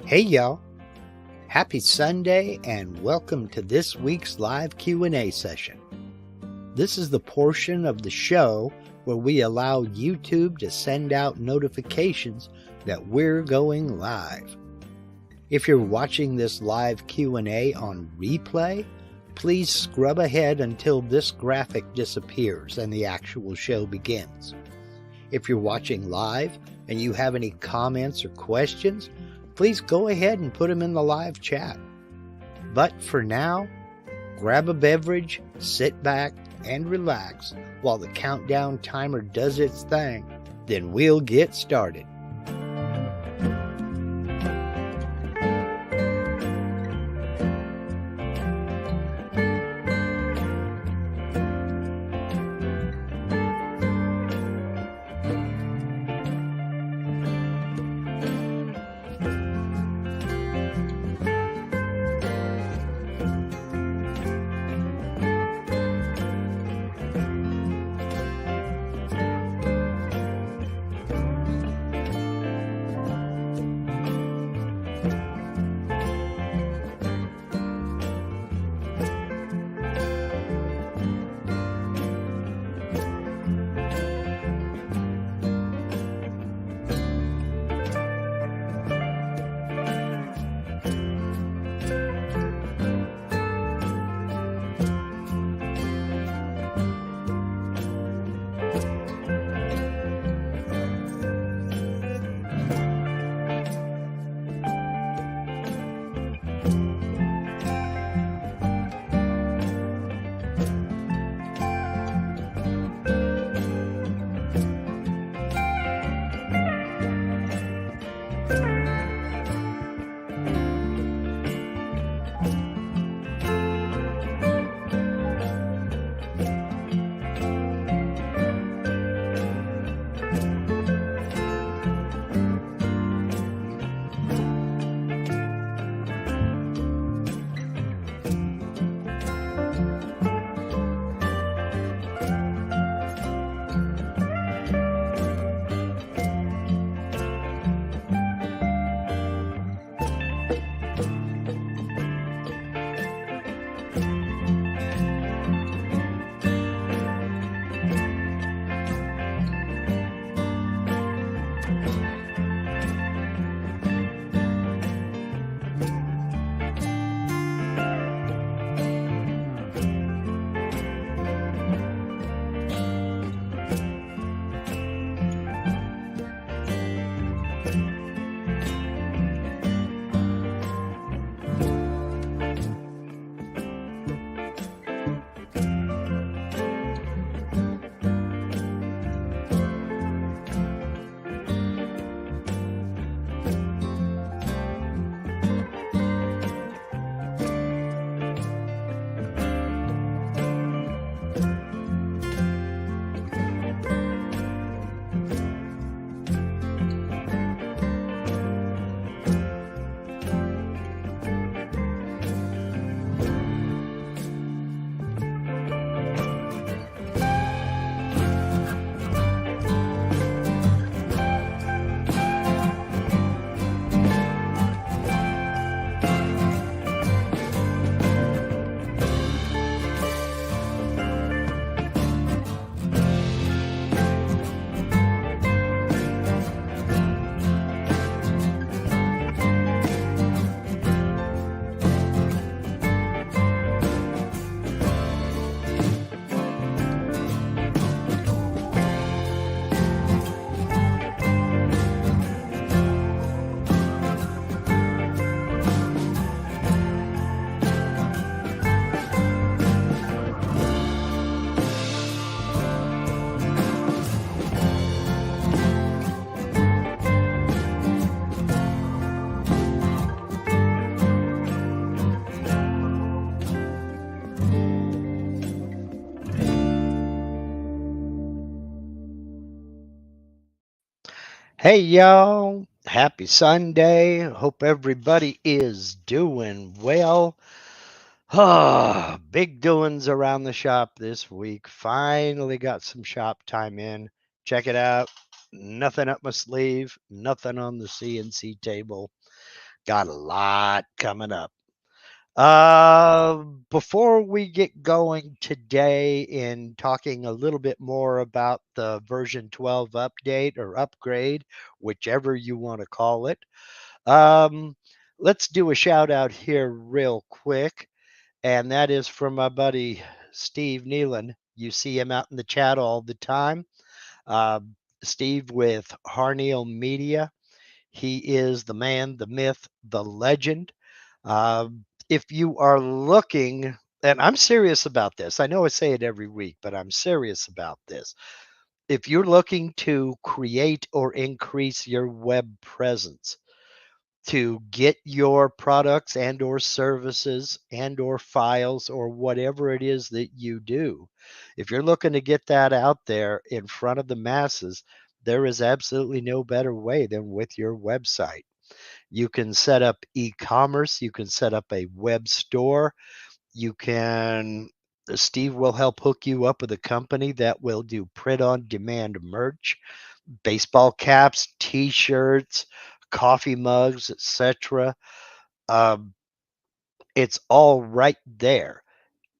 Hey y'all, happy Sunday and welcome to this week's live Q&A session. This is the portion of the show where we allow YouTube to send out notifications that we're going live. If you're watching this live Q&A on replay, please scrub ahead until this graphic disappears and the actual show begins. If you're watching live and you have any comments or questions, please go ahead and put them in the live chat. But for now, grab a beverage, sit back, and relax while the countdown timer does its thing. Then we'll get started. Hey y'all, happy Sunday. Hope everybody is doing well. Big doings around the shop this week. Finally got some shop time in. Check it out. Nothing up my sleeve, nothing on the CNC table. Got a lot coming up. Uh, Before we get going today in talking a little bit more about the version 12 update or upgrade, whichever you want to call it, um, let's do a shout out here real quick. And that is from my buddy Steve Nealon. You see him out in the chat all the time. Uh, Steve with Harneal Media. He is the man, the myth, the legend. If you are looking, and I'm serious about this, I know I say it every week, but I'm serious about this. If you're looking to create or increase your web presence, to get your products and or services and or files or whatever it is that you do, if you're looking to get that out there in front of the masses, there is absolutely no better way than with your website. You can set up e-commerce, you can set up a web store, you can Steve will help hook you up with a company that will do print on demand merch, baseball caps, t-shirts, coffee mugs, etc. Um, it's all right there.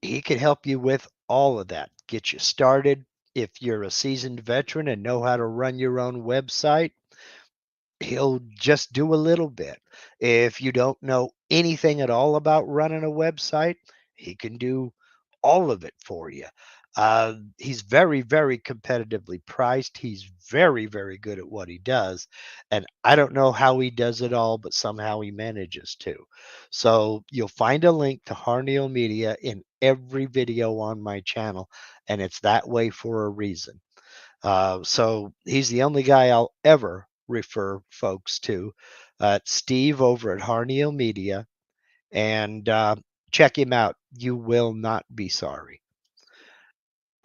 He can help you with all of that. Get you started. If you're a seasoned veteran and know how to run your own website, he'll just do a little bit. If you don't know anything at all about running a website, he can do all of it for you. He's very, very competitively priced. He's very, very good at what he does. And I don't know how he does it all, but somehow he manages to. So you'll find a link to Harneal Media in every video on my channel, and it's that way for a reason. So he's the only guy I'll ever refer folks to. Steve over at Harneal Media, and check him out. You will not be sorry.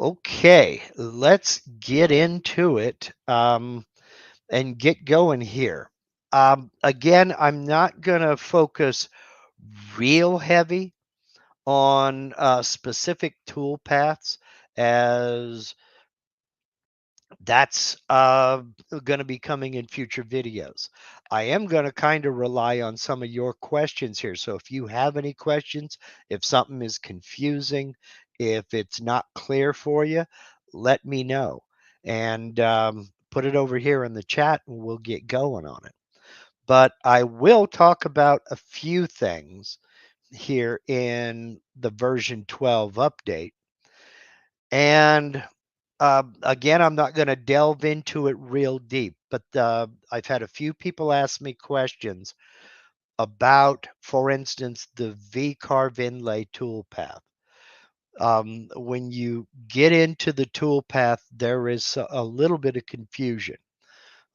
Okay, let's get into it and get going here. Again, I'm not going to focus real heavy on specific tool paths, as that's going to be coming in future videos. I am going to kind of rely on some of your questions here. So if you have any questions, if something is confusing, if it's not clear for you, let me know and put it over here in the chat and we'll get going on it. But I will talk about a few things here in the version 12 update. And again, I'm not going to delve into it real deep, but I've had a few people ask me questions about, for instance, the VCarve inlay toolpath. When you get into the toolpath, there is a little bit of confusion.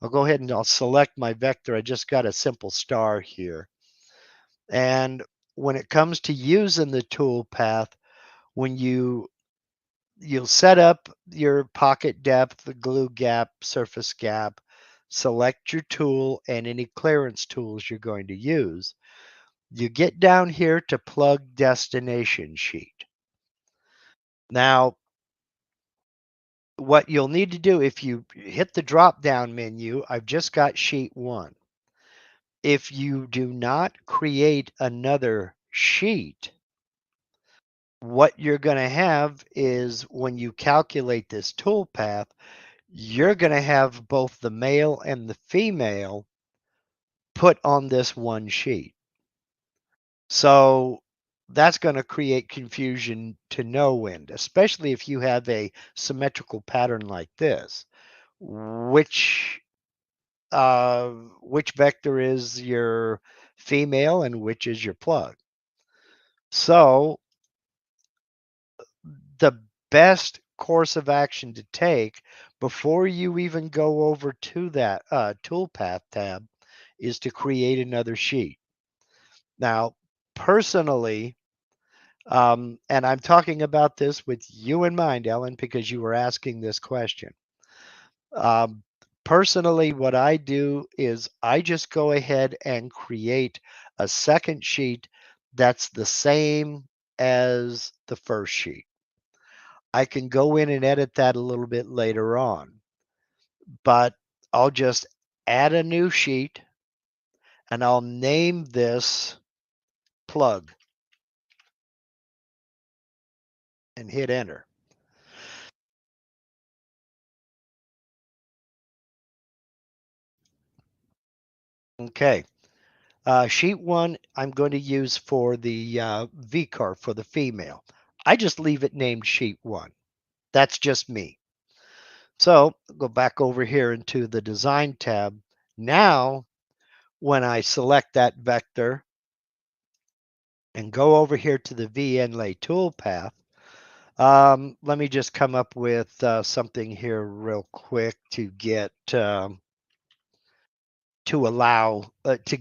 I'll go ahead and I'll select my vector. I just got a simple star here. And when it comes to using the toolpath, when you'll set up your pocket depth, the glue gap, surface gap, select your tool and any clearance tools you're going to use. You get down here to plug destination sheet. Now, what you'll need to do, if you hit the drop down menu, I've just got sheet 1. If you do not create another sheet, what you're going to have is when you calculate this toolpath, you're going to have both the male and the female put on this one sheet. So that's going to create confusion to no end, especially if you have a symmetrical pattern like this. Which vector is your female and which is your plug? So the best course of action to take before you even go over to that toolpath tab is to create another sheet. Now, personally, and I'm talking about this with you in mind, Ellen, because you were asking this question. Um, Personally, what I do is I just go ahead and create a second sheet that's the same as the first sheet. I can go in and edit that a little bit later on, but I'll just add a new sheet and I'll name this plug and hit enter. Okay. Sheet 1, I'm going to use for the V-carve for the female. I just leave it named Sheet 1. That's just me. So go back over here into the Design tab. Now, when I select that vector and go over here to the V-inlay toolpath, let me just come up with something here real quick to get to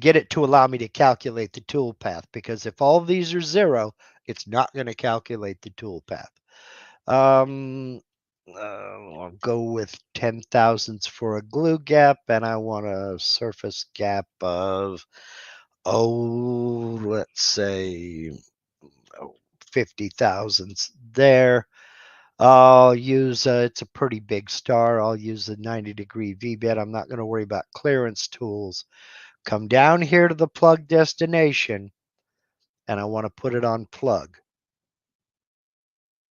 get it to allow me to calculate the toolpath, because if all of these are 0, it's not going to calculate the toolpath. I'll go with 10 thousandths for a glue gap, and I want a surface gap of, let's say 50 thousandths there. I'll use, it's a pretty big star. I'll use the 90-degree V-bit. I'm not going to worry about clearance tools. Come down here to the plug destination, and I want to put it on plug.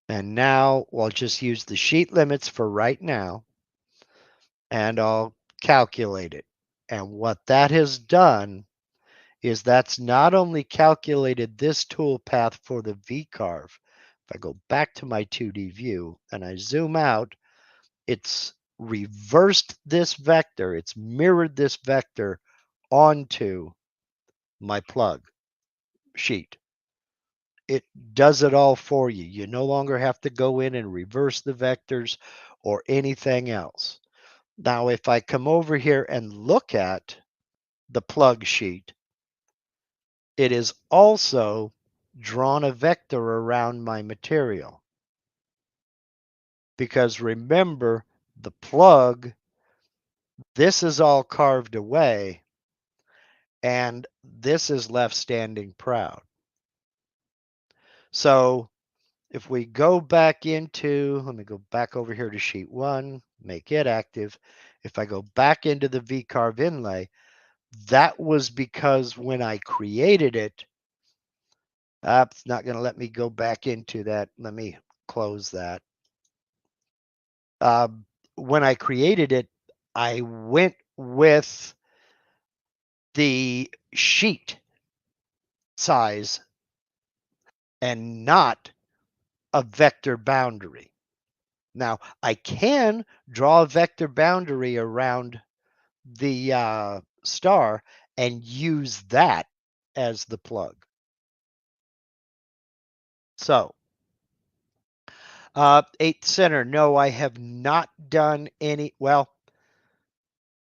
And now we'll just use the sheet limits for right now, and I'll calculate it. And what that has done is that's not only calculated this toolpath for the V-carve. If I go back to my 2D view and I zoom out, it's reversed this vector. It's mirrored this vector onto my plug sheet. It does it all for you. You no longer have to go in and reverse the vectors or anything else. Now, if I come over here and look at the plug sheet, it is also drawn a vector around my material. Because remember, the plug, this is all carved away, and this is left standing proud. So if we go back into, let me go back over here to sheet 1, make it active. If I go back into the VCarve inlay, that was because when I created it, it's not going to let me go back into that. Let me close that. When I created it, I went with the sheet size and not a vector boundary. Now, I can draw a vector boundary around the star and use that as the plug. So, 8th center, no, I have not done any, well,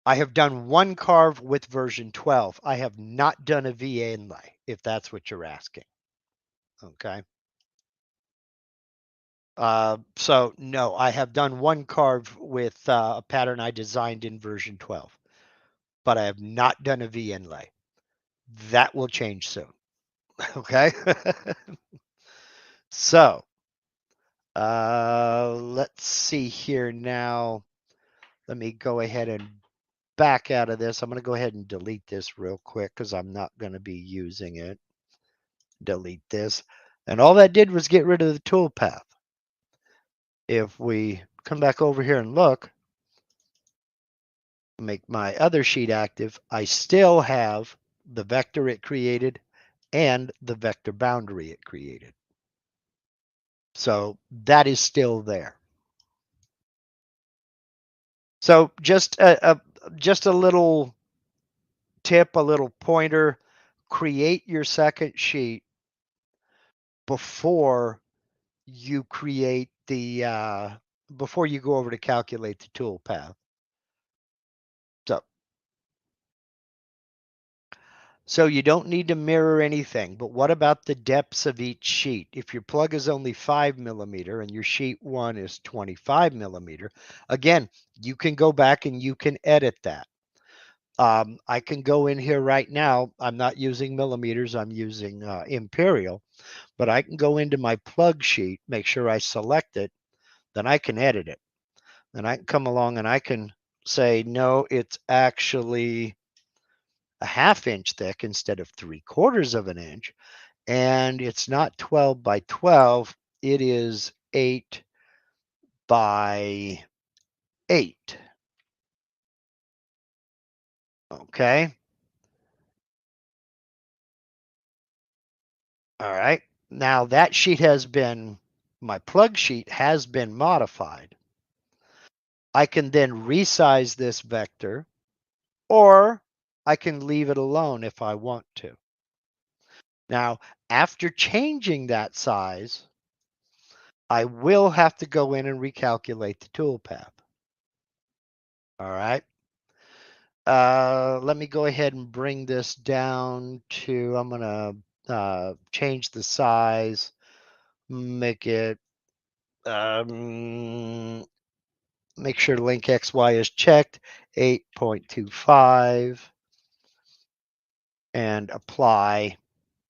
I have done one carve with version 12. I have not done a VA inlay, if that's what you're asking. Okay. So no, I have done one carve with a pattern I designed in version 12, but I have not done a V inlay. That will change soon. Okay. So, let's see here now. Let me go ahead and back out of this. I'm going to go ahead and delete this real quick because I'm not going to be using it. Delete this. And all that did was get rid of the toolpath. If we come back over here and look, make my other sheet active, I still have the vector it created and the vector boundary it created. So that is still there. So just a little tip, a little pointer, create your second sheet before you create the before you go over to calculate the toolpath. So you don't need to mirror anything, but what about the depths of each sheet? If your plug is only 5 millimeter and your sheet 1 is 25 millimeter, again, you can go back and you can edit that. I can go in here right now. I'm not using millimeters. I'm using imperial, but I can go into my plug sheet, make sure I select it, then I can edit it. Then I can come along and I can say, no, it's actually a 1/2 inch thick instead of 3/4 of an inch. And it's not 12 by 12. It is 8 by 8. Okay. All right. Now that sheet has been, my plug sheet has been modified. I can then resize this vector, or I can leave it alone if I want to. Now, after changing that size, I will have to go in and recalculate the toolpath. All right. Let me go ahead and bring this down to, I'm going to change the size, make it, make sure link XY is checked, 8.25, and apply.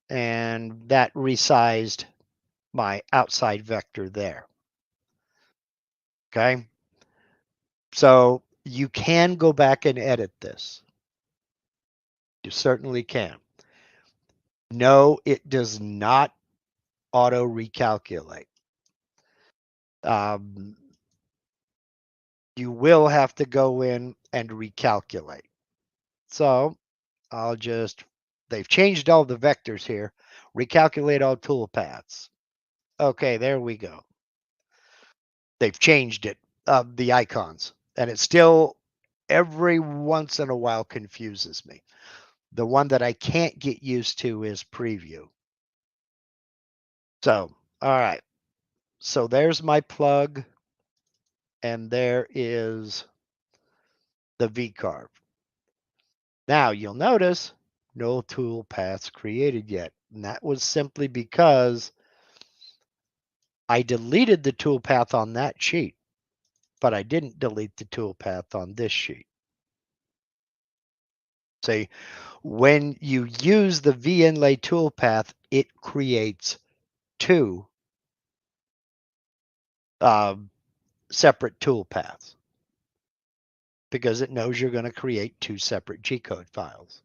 And that resized my outside vector there. Okay. So you can go back and edit this. You certainly can. No, it does not auto recalculate. You will have to go in and recalculate. So I'll just, they've changed all the vectors here. Recalculate all toolpaths. Okay, there we go. They've changed it, the icons, and it still every once in a while confuses me. The one that I can't get used to is preview. So, all right. So there's my plug, and there is the VCarve. Now you'll notice no tool paths created yet. And that was simply because I deleted the toolpath on that sheet, but I didn't delete the toolpath on this sheet. See, when you use the V-inlay toolpath, it creates two separate toolpaths because it knows you're going to create two separate G-code files.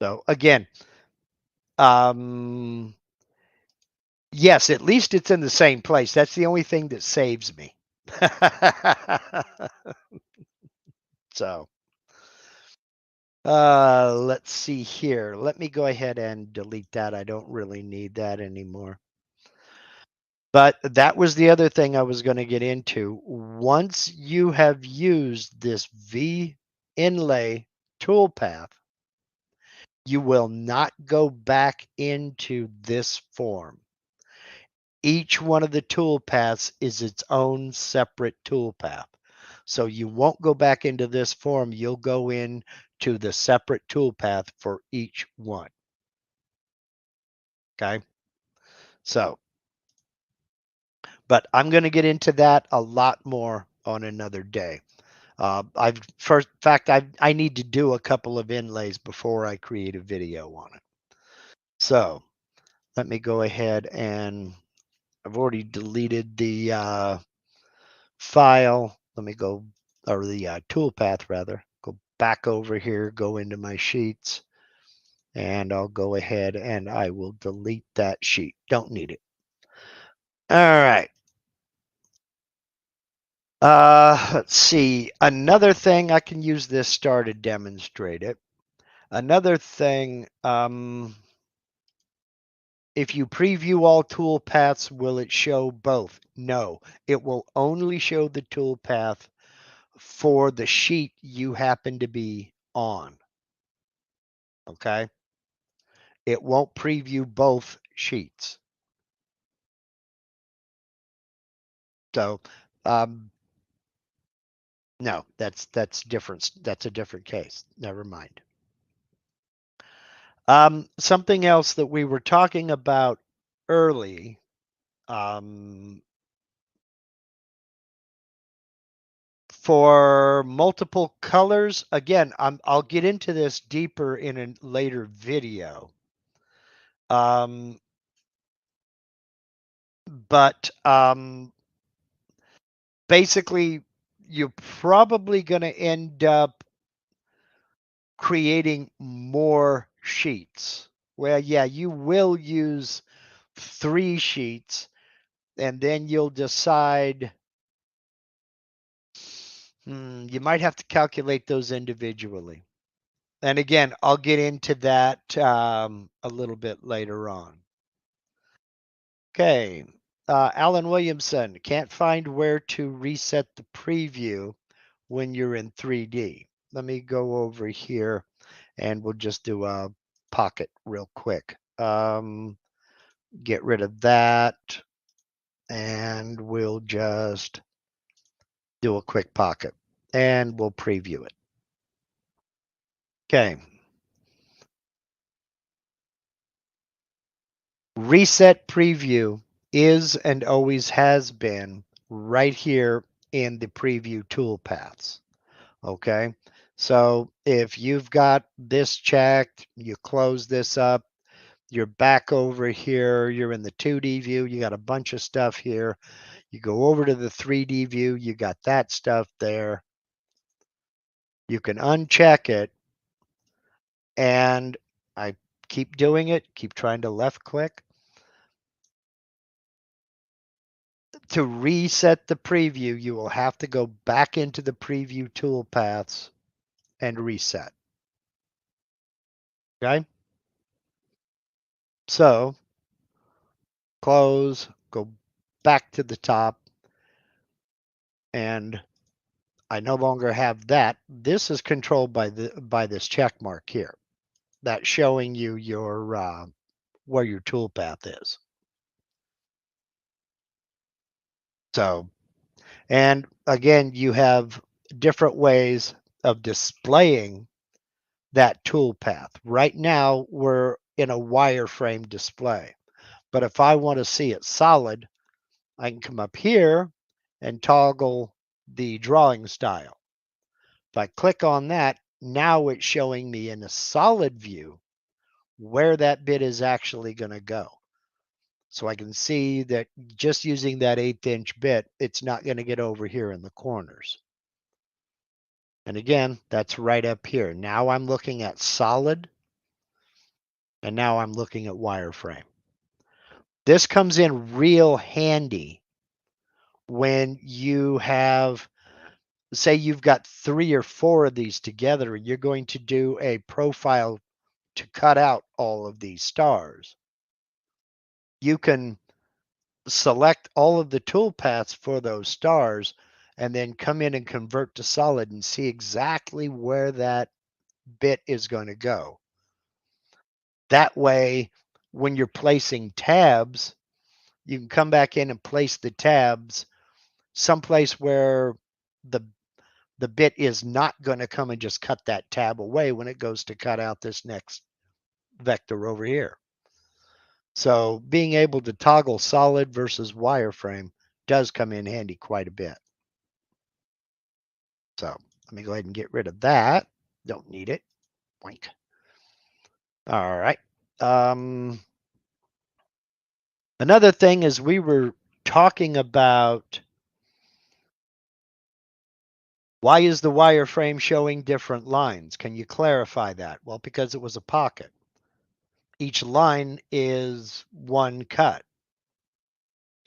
So again, yes, at least it's in the same place. That's the only thing that saves me. So, let's see here. Let me go ahead and delete that. I don't really need that anymore. But that was the other thing I was going to get into. Once you have used this V inlay toolpath, you will not go back into this form. Each one of the toolpaths is its own separate toolpath. So you won't go back into this form. You'll go in to the separate toolpath for each one. Okay. So, but I'm going to get into that a lot more on another day. I need to do a couple of inlays before I create a video on it. So let me go ahead and I've already deleted the file. Let me go, or the toolpath rather, go back over here, go into my sheets, and I'll go ahead and I will delete that sheet. Don't need it. All right. Let's see. Another thing, I can use this star to demonstrate it. Another thing, if you preview all toolpaths, will it show both? No, it will only show the toolpath for the sheet you happen to be on. Okay. It won't preview both sheets. So, no, that's different. That's a different case. Never mind. Something else that we were talking about early, for multiple colors, again, I'll get into this deeper in a later video. But basically, you're probably going to end up creating more sheets. Well, yeah, you will use 3 sheets, and then you'll decide, you might have to calculate those individually. And again, I'll get into that a little bit later on. Okay. Alan Williamson, can't find where to reset the preview when you're in 3D. Let me go over here and we'll just do a pocket real quick. Get rid of that and we'll just do a quick pocket and we'll preview it. Okay. Reset preview is and always has been right here in the preview toolpaths. Okay. So if you've got this checked, you close this up, you're back over here, you're in the 2D view, you got a bunch of stuff here. You go over to the 3D view, you got that stuff there. You can uncheck it, and I keep doing it, keep trying to left click. To reset the preview, you will have to go back into the preview toolpaths and reset. Okay? So, close, go back to the top, and I no longer have that. This is controlled by this check mark here. That's showing you your where your toolpath is. So, and again, you have different ways of displaying that toolpath. Right now, we're in a wireframe display. But if I want to see it solid, I can come up here and toggle the drawing style. If I click on that, now it's showing me in a solid view where that bit is actually going to go. So I can see that just using that 1/8 inch bit, it's not going to get over here in the corners. And again, that's right up here. Now I'm looking at solid, and now I'm looking at wireframe. This comes in real handy when you have, say you've got 3 or 4 of these together and you're going to do a profile to cut out all of these stars. You can select all of the toolpaths for those stars and then come in and convert to solid and see exactly where that bit is going to go. That way, when you're placing tabs, you can come back in and place the tabs someplace where the bit is not going to come and just cut that tab away when it goes to cut out this next vector over here. So being able to toggle solid versus wireframe does come in handy quite a bit. So let me go ahead and get rid of that. Don't need it. Boink. All right. Another thing is we were talking about why is the wireframe showing different lines? Can you clarify that? Well, because it was a pocket. Each line is one cut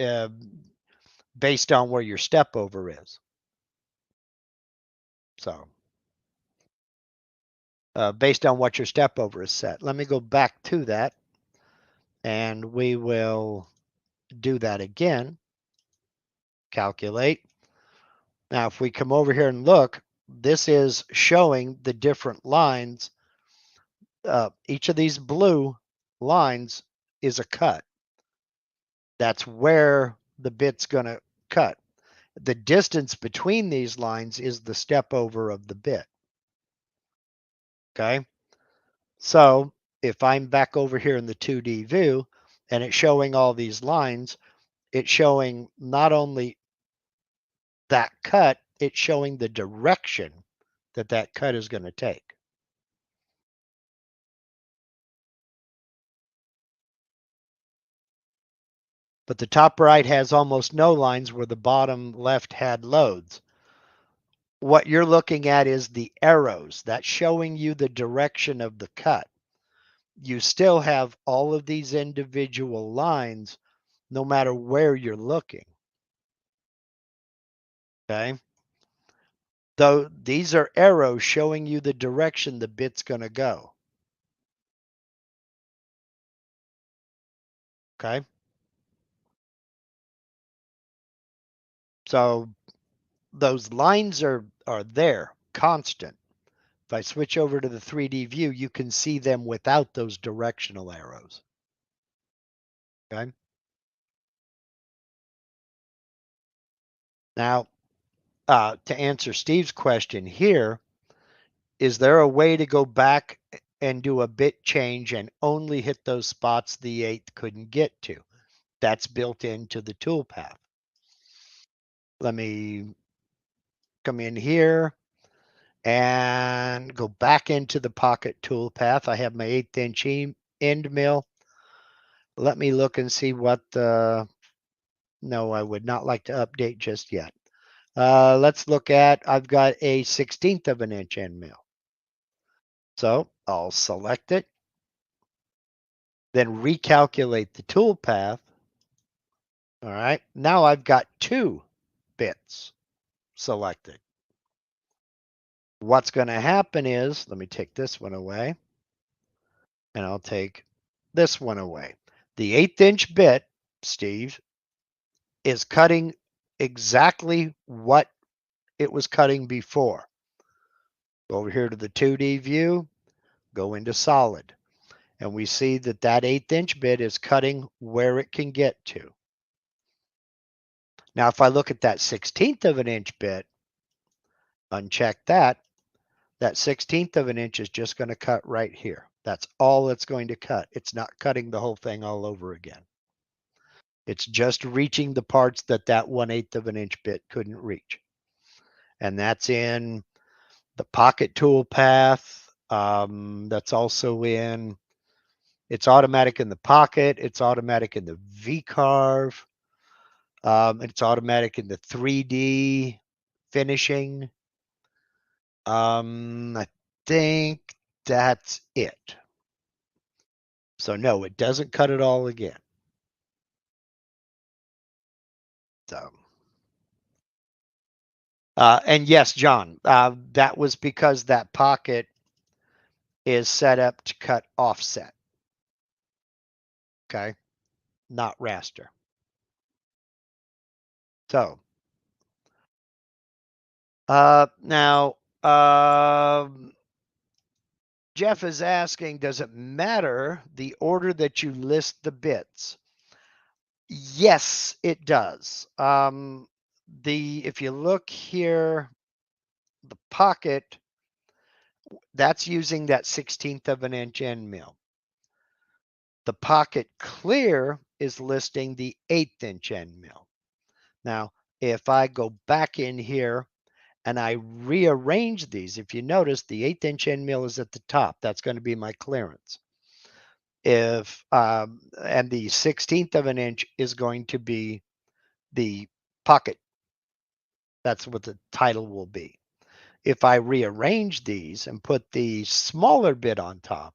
uh, based on where your step over is. So based on what your step over is set. Let me go back to that and we will do that again. Calculate. Now, if we come over here and look, this is showing the different lines. Each of these blue lines is a cut. That's where the bit's going to cut. The distance between these lines is the step over of the bit. Okay. So if I'm back over here in the 2D view and it's showing all these lines, it's showing not only that cut, it's showing the direction that that cut is going to take. But the top right has almost no lines where the bottom left had loads. what you're looking at is the arrows. That's showing you the direction of the cut. You still have all of these individual lines no matter where you're looking. Okay. Though these are arrows showing you the direction the bit's going to go. Okay. So those lines are there, constant. If I switch over to the 3D view, you can see them without those directional arrows. Okay. Now, to answer Steve's question here, is there a way to go back and do a bit change and only hit those spots the 8th couldn't get to? That's built into the toolpath. Let me come in here and go back into the pocket toolpath. I have my 1/8 inch end mill. Let me look and see what no, I would not like to update just yet. Let's look at, I've got a 1/16 of an inch end mill. So I'll select it, then recalculate the toolpath. All right, now I've got 2 bits selected. What's going to happen is, let me take this one away, and I'll take this one away. The 1/8 inch bit, Steve, is cutting exactly what it was cutting before. Go over here to the 2D view, go into solid, and we see that that 1/8 inch bit is cutting where it can get to. Now, if I look at that 1/16 of an inch bit, uncheck that, that 1/16 of an inch is just going to cut right here. That's all it's going to cut. It's not cutting the whole thing all over again. It's just reaching the parts that that 1/8 of an inch bit couldn't reach. And that's in the pocket toolpath. That's also in, it's automatic in the pocket. It's automatic in the VCarve. It's automatic in the 3D finishing. I think that's it. So no, it doesn't cut it all again. So, and yes, John, that was because that pocket is set up to cut offset. Okay, not raster. So, now, Jeff is asking, does it matter the order that you list the bits? Yes, it does. If you look here, the pocket, that's using that 1/16 of an inch end mill. The pocket clear is listing the 1/8 inch end mill. Now, if I go back in here and I rearrange these, if you notice, the 1/8 inch end mill is at the top. That's going to be my clearance. If and the 1/16 of an inch is going to be the pocket. That's what the title will be. If I rearrange these and put the smaller bit on top,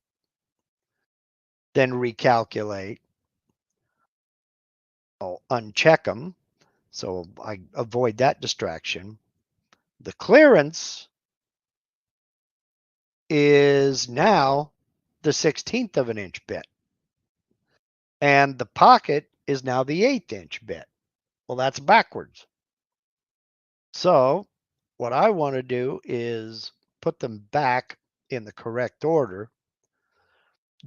then recalculate, I'll uncheck them so I avoid that distraction. The clearance is now the 1/16 of an inch bit. And the pocket is now the 1/8 inch bit. Well, that's backwards. So what I want to do is put them back in the correct order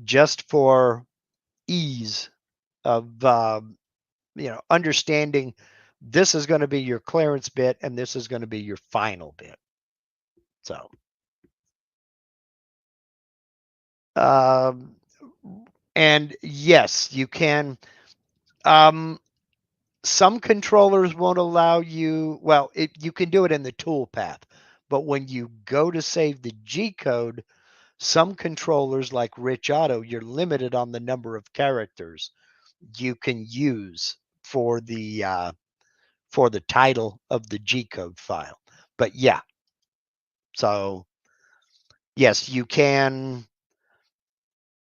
just for ease of understanding this is going to be your clearance bit and this is going to be your final bit. So and yes, you can some controllers won't allow you, well, you can do it in the toolpath, but when you go to save the G code, some controllers like Rich Auto, you're limited on the number of characters you can use for the title of the G code file. But yeah, So yes, you can,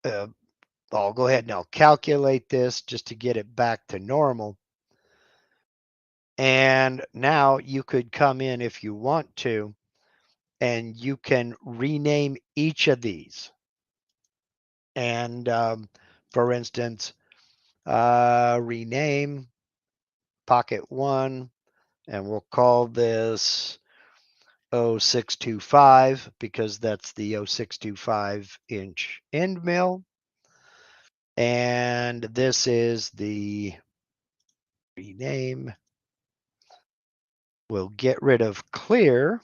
I'll go ahead and I'll calculate this just to get it back to normal. And now you could come in if you want to, and you can rename each of these. And for instance, rename pocket 1, and we'll call this 0625 because that's the 0625 inch end mill. And this is the rename. We'll get rid of clear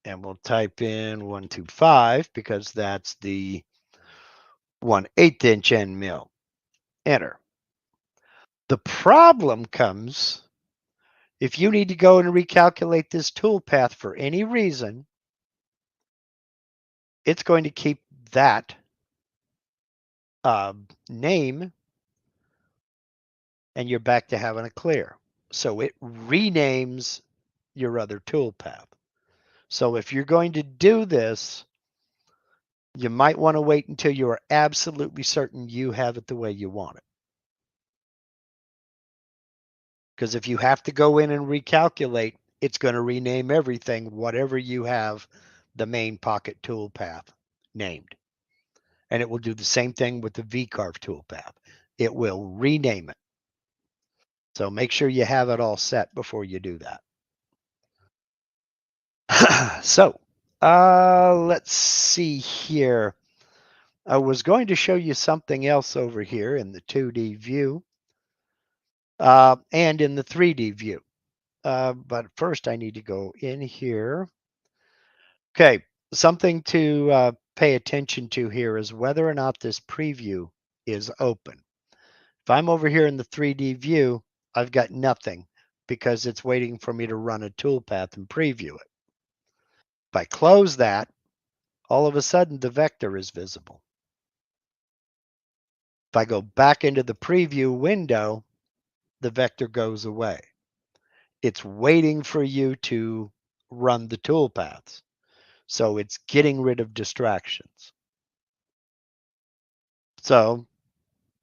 and we'll type in 125 because that's the 1/8 inch end mill. Enter. The problem comes if you need to go and recalculate this toolpath for any reason, it's going to keep that name and you're back to having a clear. So it renames your other toolpath. So if you're going to do this, you might want to wait until you are absolutely certain you have it the way you want it. Because if you have to go in and recalculate, it's going to rename everything, whatever you have the main pocket toolpath named. And it will do the same thing with the V-carve toolpath. It will rename it. So make sure you have it all set before you do that. So let's see here. I was going to show you something else over here in the 2D view and in the 3D view. But first I need to go in here. Okay, something to pay attention to here is whether or not this preview is open. If I'm over here in the 3D view, I've got nothing because it's waiting for me to run a toolpath and preview it. If I close that, all of a sudden the vector is visible. If I go back into the preview window, the vector goes away. It's waiting for you to run the toolpaths. So it's getting rid of distractions. So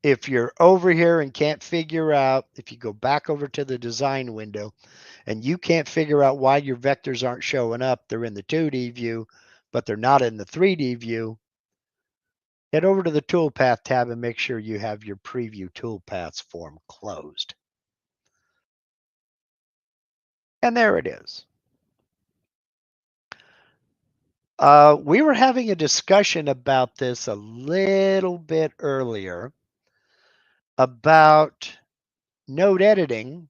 if you're over here and can't figure out, if you go back over to the design window and you can't figure out why your vectors aren't showing up, they're in the 2D view, but they're not in the 3D view, head over to the Toolpath tab and make sure you have your Preview Toolpaths form closed. And there it is. We were having a discussion about this a little bit earlier about node editing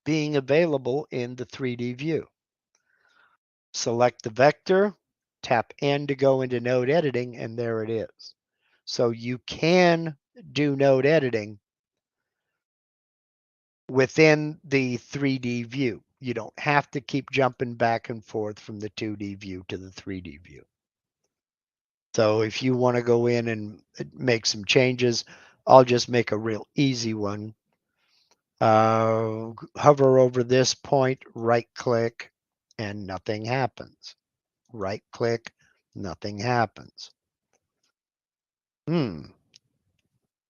being available in the 3D view. Select the vector, tap N to go into node editing, and there it is. So you can do node editing within the 3D view. You don't have to keep jumping back and forth from the 2D view to the 3D view. So if you want to go in and make some changes, I'll just make a real easy one. Hover over this point, right click, and nothing happens. Right click, nothing happens.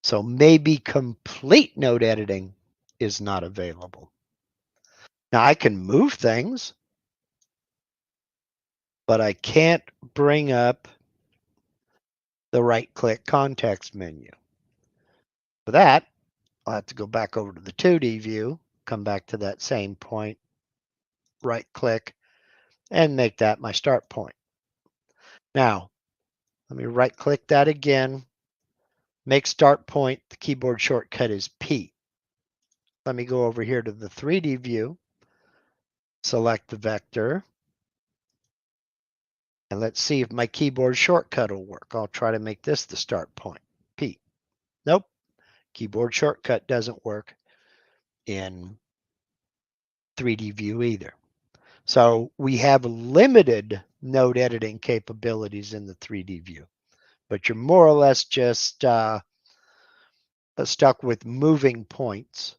So maybe complete node editing is not available. Now I can move things, but I can't bring up the right click context menu. For that, I'll have to go back over to the 2D view, come back to that same point, right click, and make that my start point. Now, let me right click that again, make start point, the keyboard shortcut is P. Let me go over here to the 3D view, select the vector, and let's see if my keyboard shortcut will work. I'll try to make this the start point, P. Nope, keyboard shortcut doesn't work in 3D view either. So we have limited node editing capabilities in the 3D view, but you're more or less just stuck with moving points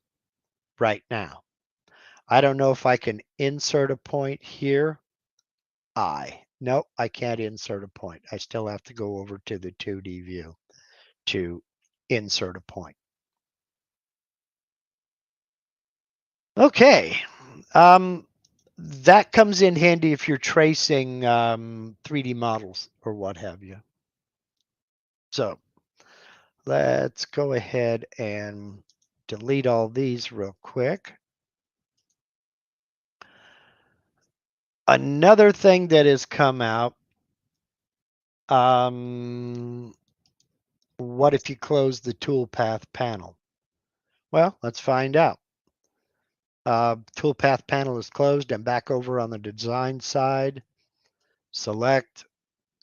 right now. I don't know if I can insert a point here. No, I can't insert a point. I still have to go over to the 2D view to insert a point. Okay. That comes in handy if you're tracing 3D models or what have you. So let's go ahead and delete all these real quick. Another thing that has come out, what if you close the toolpath panel? Well, let's find out. Toolpath panel is closed. I'm back over on the design side. Select,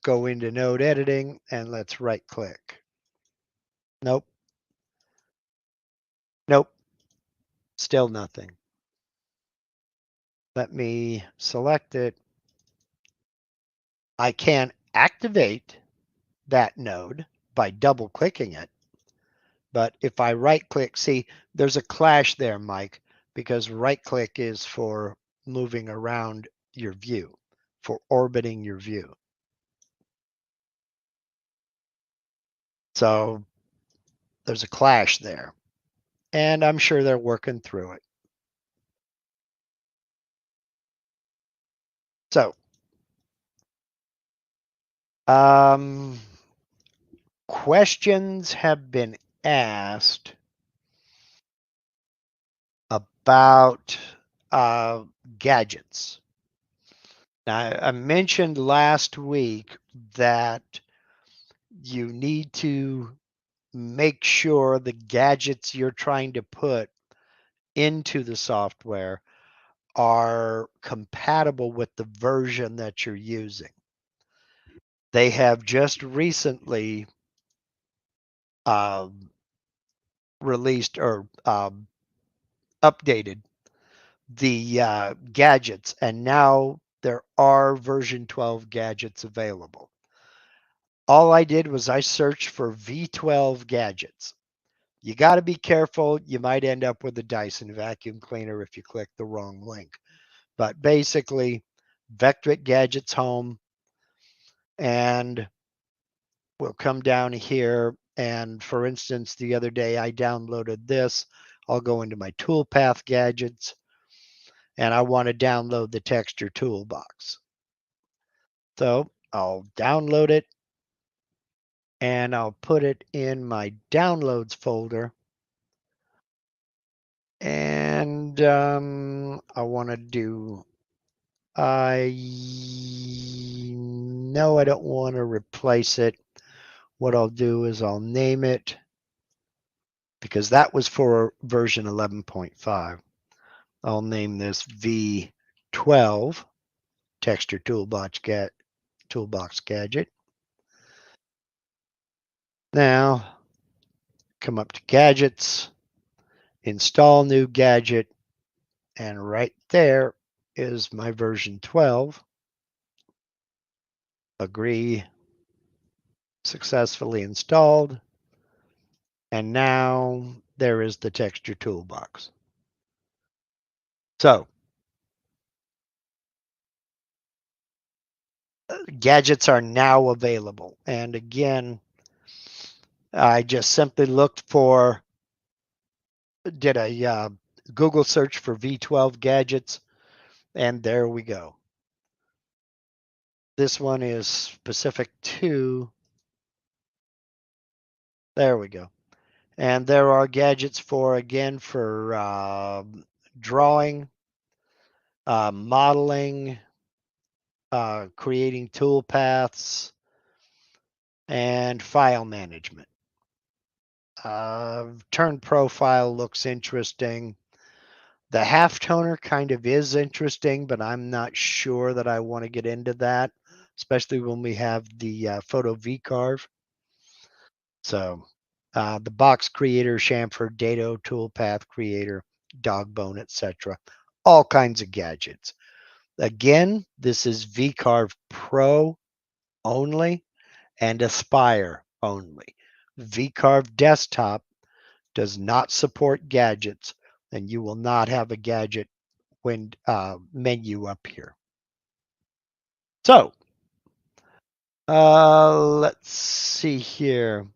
go into node editing, and let's right click. Nope. Nope. Still nothing. Let me select it. I can activate that node by double clicking it. But if I right click, see, there's a clash there, Mike, because right click is for moving around your view, for orbiting your view. So there's a clash there. And I'm sure they're working through it. So, questions have been asked about gadgets. Now, I mentioned last week that you need to make sure the gadgets you're trying to put into the software are compatible with the version that you're using. They have just recently released or updated the gadgets, and now there are version 12 gadgets available. All I did was I searched for V12 gadgets. You got to be careful. You might end up with a Dyson vacuum cleaner if you click the wrong link. But basically, Vectric Gadgets Home, and we'll come down here. And for instance, the other day I downloaded this. I'll go into my Toolpath gadgets, and I want to download the texture toolbox. So I'll download it, and I'll put it in my downloads folder. And I want to do, no, I don't want to replace it. What I'll do is I'll name it, because that was for version 11.5. I'll name this V12 Texture Toolbox Gadget. Now, come up to Gadgets, Install New Gadget, and right there is my version 12. Agree. Successfully installed. And now there is the texture toolbox. So gadgets are now available. And again, I just simply looked for, did a Google search for V12 gadgets, and there we go. This one is specific to, there we go. And there are gadgets for, again, for drawing, modeling, creating toolpaths, and file management. Turn profile looks interesting. The half toner kind of is interesting, but I'm not sure that I want to get into that, especially when we have the photo VCarve. So the box creator, chamfer, dado, toolpath creator, dog bone, etc. All kinds of gadgets. Again, this is VCarve Pro only and Aspire only. VCarve Desktop does not support gadgets, and you will not have a gadget when menu up here. So Let's see here.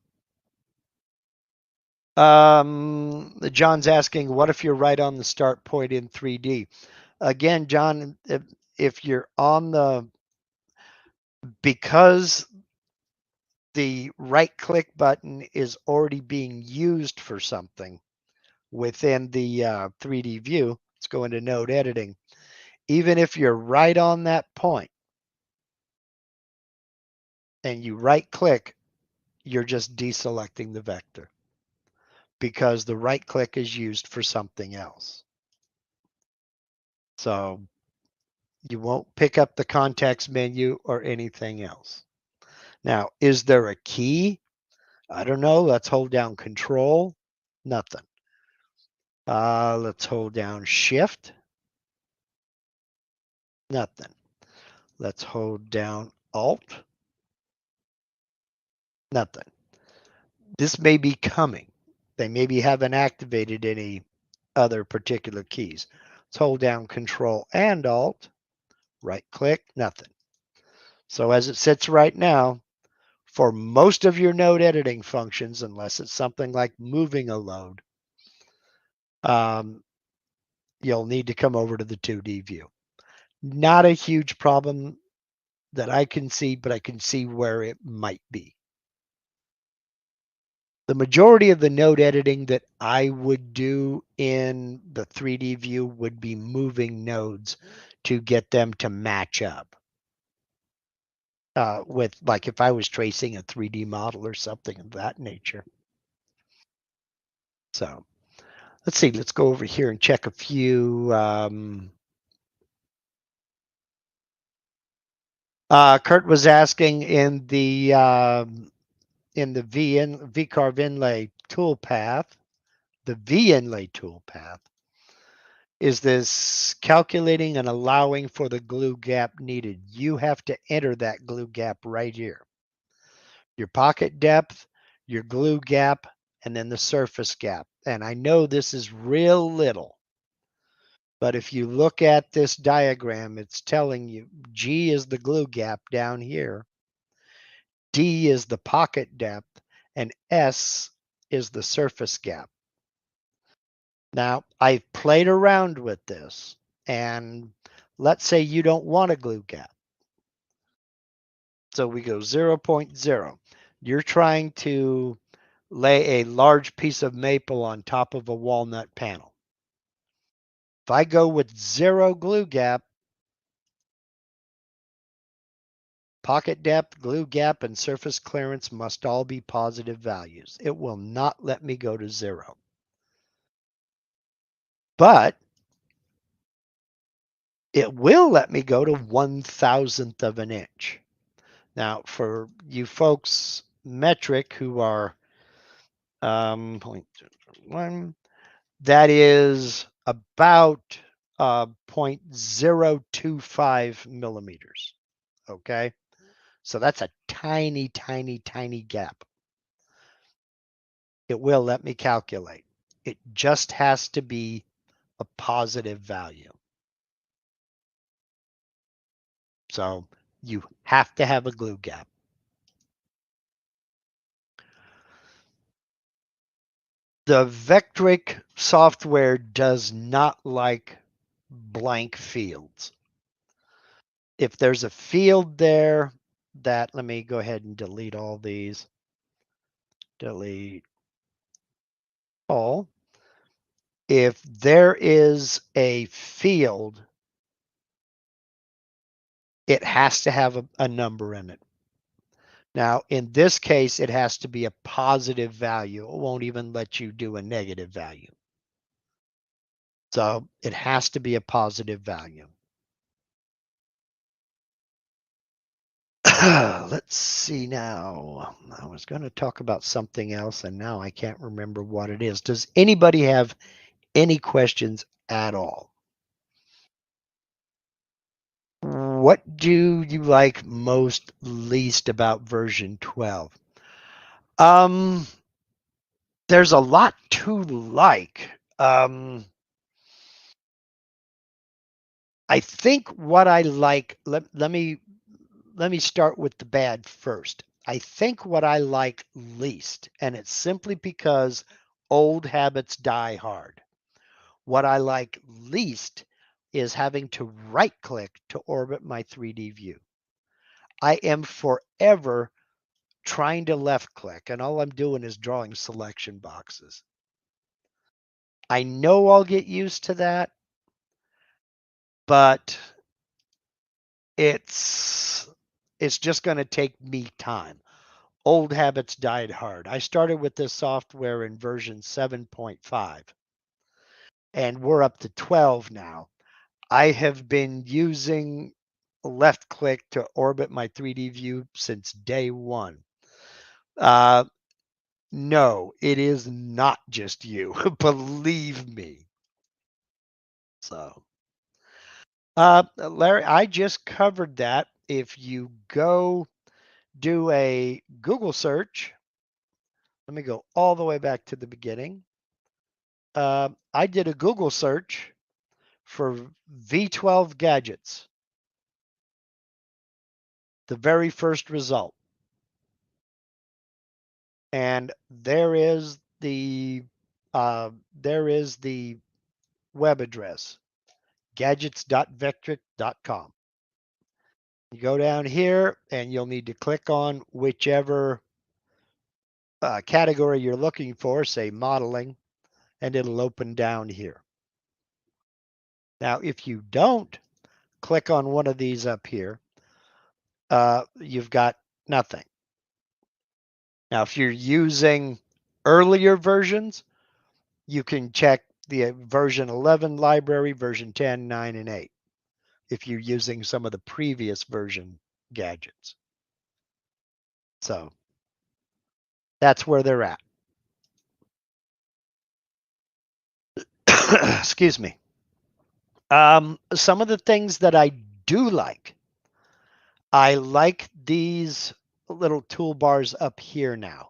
John's asking, what if you're right on the start point in 3D? Again, John, if you're on the, because the right click button is already being used for something within the 3D view, let's go into node editing. Even if you're right on that point and you right click, you're just deselecting the vector because the right click is used for something else. So you won't pick up the context menu or anything else. Now, is there a key? I don't know. Let's hold down Control. Nothing. Let's hold down Shift. Nothing. Let's hold down Alt. Nothing. This may be coming. They maybe haven't activated any other particular keys. Let's hold down Control and Alt. Right click. Nothing. So as it sits right now, for most of your node editing functions, unless it's something like moving a load, you'll need to come over to the 2D view. Not a huge problem that I can see, but I can see where it might be. The majority of the node editing that I would do in the 3D view would be moving nodes to get them to match up. With, like, if I was tracing a 3D model or something of that nature. So let's see, let's go over here and check a few. Kurt was asking in the VCarve inlay toolpath, the V inlay toolpath, is this calculating and allowing for the glue gap needed. You have to enter that glue gap right here. Your pocket depth, your glue gap, and then the surface gap. And I know this is real little, but if you look at this diagram, it's telling you G is the glue gap down here, D is the pocket depth, and S is the surface gap. Now, I've played around with this, and let's say you don't want a glue gap. So we go 0.0. You're trying to lay a large piece of maple on top of a walnut panel. If I go with 0 glue gap, pocket depth, glue gap, and surface clearance must all be positive values. It will not let me go to 0. But it will let me go to 1/1000th of an inch. Now, for you folks metric who are 0.1, that is about 0.025 millimeters. Okay, so that's a tiny, tiny, tiny gap. It will let me calculate. It just has to be a positive value. So you have to have a glue gap. The Vectric software does not like blank fields. If there's a field there that, let me go ahead and delete all these. Delete all. If there is a field, it has to have a number in it. Now, in this case, it has to be a positive value. It won't even let you do a negative value. So it has to be a positive value. Let's see now. I was going to talk about something else, and now I can't remember what it is. Does anybody have any questions at all? What do you like most least about version 12? There's a lot to like. I think what I like, let me let me start with the bad first. I think what I like least, and it's simply because old habits die hard. What I like least is having to right click to orbit my 3D view. I am forever trying to left click, and all I'm doing is drawing selection boxes. I know I'll get used to that, but it's just going to take me time. Old habits died hard. I started with this software in version 7.5, and we're up to 12 now. I have been using left click to orbit my 3D view since day one. No, it is not just you. Believe me. So, Larry, I just covered that. If you go do a Google search, let me go all the way back to the beginning. I did a Google search for V12 gadgets, the very first result. And there is the web address, gadgets.vectric.com. You go down here and you'll need to click on whichever category you're looking for, say modeling, and it'll open down here. Now, if you don't click on one of these up here, you've got nothing. Now, if you're using earlier versions, you can check the version 11 library, version 10, 9, and 8, if you're using some of the previous version gadgets. So that's where they're at. Excuse me. Some of the things that I do like, I like these little toolbars up here now.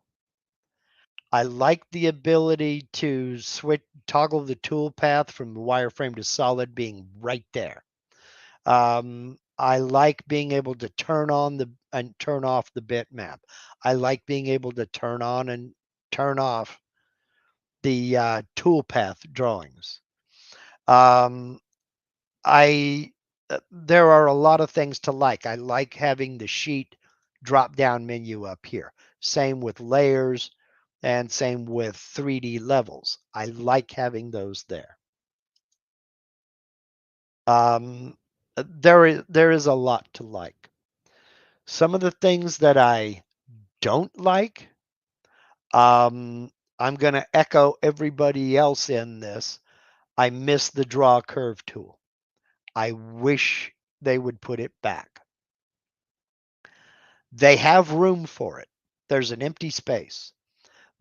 I like the ability to toggle the tool path from the wireframe to solid being right there. I like being able to turn on and turn off the bitmap. I like being able to turn on and turn off the toolpath drawings. There are a lot of things to like. I like having the sheet drop down menu up here. Same with layers and same with 3D levels. I like having those there. There is a lot to like. Some of the things that I don't like, I'm going to echo everybody else in this. I miss the draw curve tool. I wish they would put it back. They have room for it. There's an empty space.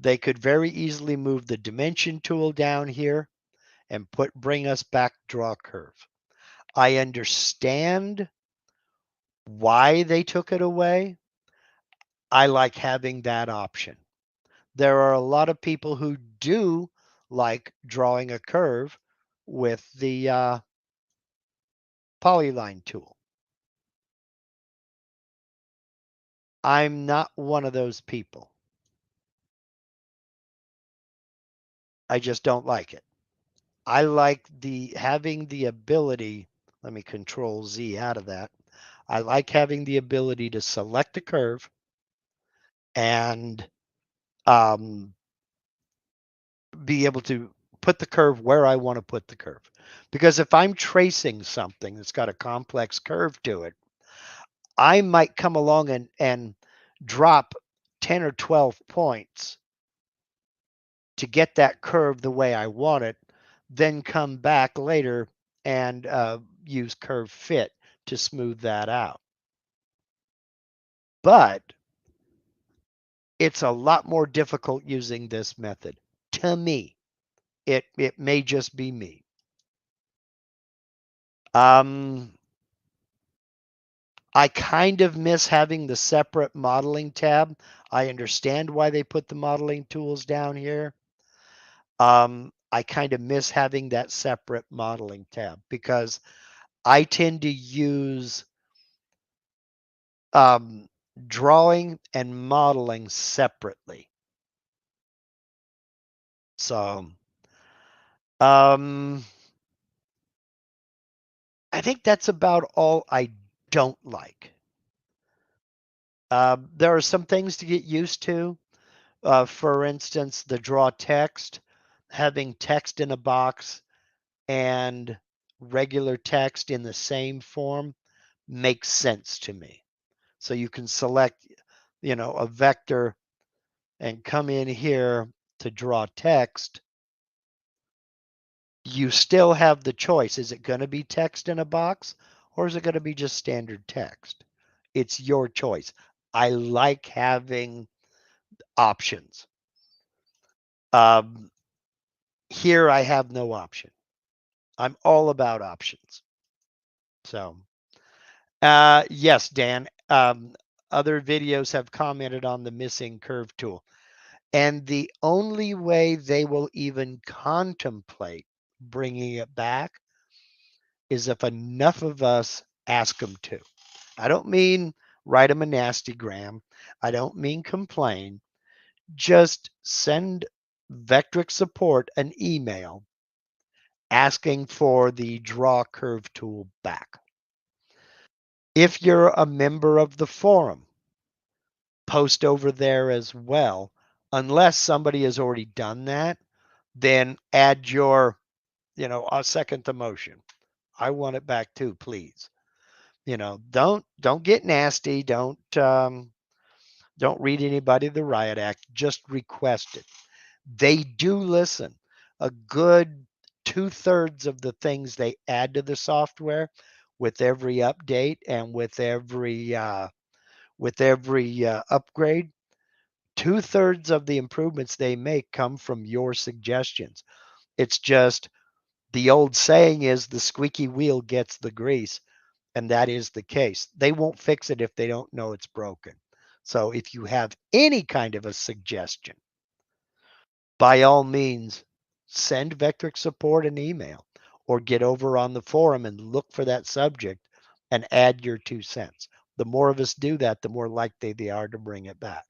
They could very easily move the dimension tool down here and bring us back draw curve. I understand why they took it away. I like having that option. There are a lot of people who do like drawing a curve with the polyline tool. I'm not one of those people. I just don't like it. I like having the ability, let me control Z out of that. I like having the ability to select a curve and be able to put the curve where I want to put the curve. Because if I'm tracing something that's got a complex curve to it, I might come along and drop 10 or 12 points to get that curve the way I want it, then come back later and use curve fit to smooth that out. But it's a lot more difficult using this method. To me, it may just be me. I kind of miss having the separate modeling tab. I understand why they put the modeling tools down here. I kind of miss having that separate modeling tab because I tend to use drawing and modeling separately. So, I think that's about all I don't like. There are some things to get used to. For instance, the draw text, having text in a box and regular text in the same form makes sense to me. So you can select, a vector and come in here to draw text. You still have the choice. Is it going to be text in a box or is it going to be just standard text? It's your choice. I like having options. Here I have no option. I'm all about options. So, yes, Dan. Other videos have commented on the missing curve tool. And the only way they will even contemplate bringing it back is if enough of us ask them to. I don't mean write them a nasty gram. I don't mean complain. Just send Vectric support an email asking for the draw curve tool back. If you're a member of the forum, post over there as well. Unless somebody has already done that, then add your, I'll second the motion. I want it back too, please. Don't get nasty. Don't read anybody the riot act. Just request it. They do listen. A good 2/3 of the things they add to the software with every update and with every upgrade, 2/3 of the improvements they make come from your suggestions. It's just the old saying is the squeaky wheel gets the grease, and that is the case. They won't fix it if they don't know it's broken. So if you have any kind of a suggestion, by all means, send Vectric support an email or get over on the forum and look for that subject and add your 2 cents. The more of us do that, the more likely they are to bring it back.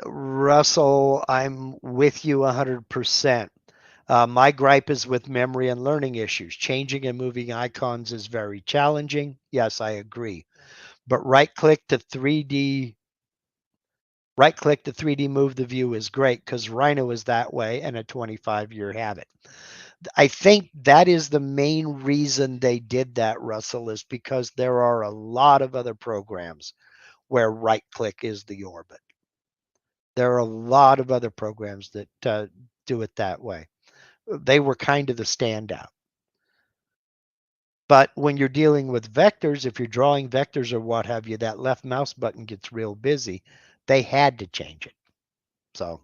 Russell, I'm with you 100%. My gripe is with memory and learning issues. Changing and moving icons is very challenging. Yes, I agree. But right-click to 3D move the view is great because Rhino is that way and a 25-year habit. I think that is the main reason they did that, Russell, is because there are a lot of other programs where right-click is the orbit. There are a lot of other programs that do it that way. They were kind of the standout. But when you're dealing with vectors, if you're drawing vectors or what have you, that left mouse button gets real busy. They had to change it. So,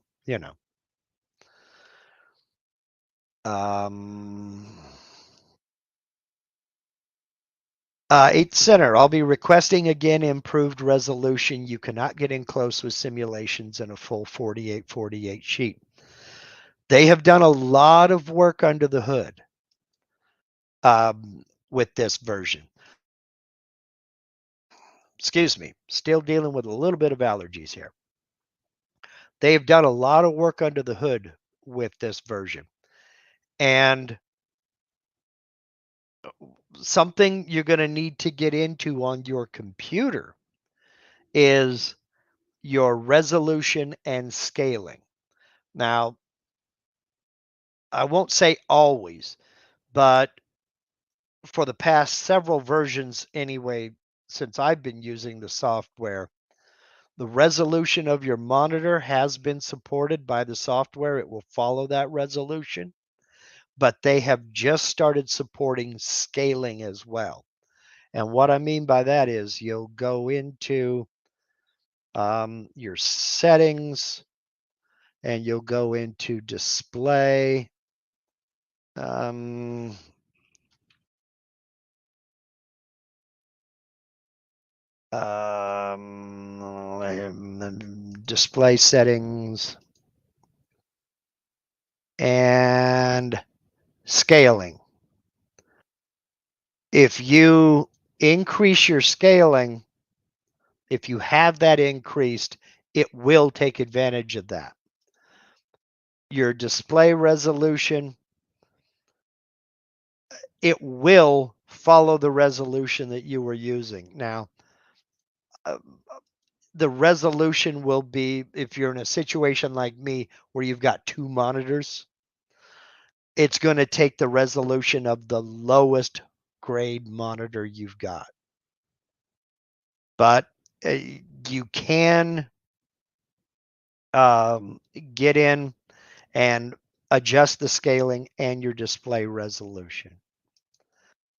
Eighth Center, I'll be requesting again improved resolution. You cannot get in close with simulations in a full 4848 sheet. They have done a lot of work under the hood with this version. Excuse me, still dealing with a little bit of allergies here. They've done a lot of work under the hood with this version. And something you're going to need to get into on your computer is your resolution and scaling. Now, I won't say always, but for the past several versions anyway, since I've been using the software, the resolution of your monitor has been supported by the software. It will follow that resolution, but they have just started supporting scaling as well. And what I mean by that is you'll go into your settings and you'll go into display. Display settings and Scaling. If you increase your scaling, if you have that increased, it will take advantage of that. Your display resolution, it will follow the resolution that you were using. Now, the resolution will be, if you're in a situation like me where you've got two monitors, it's going to take the resolution of the lowest grade monitor you've got. But you can get in and adjust the scaling and your display resolution.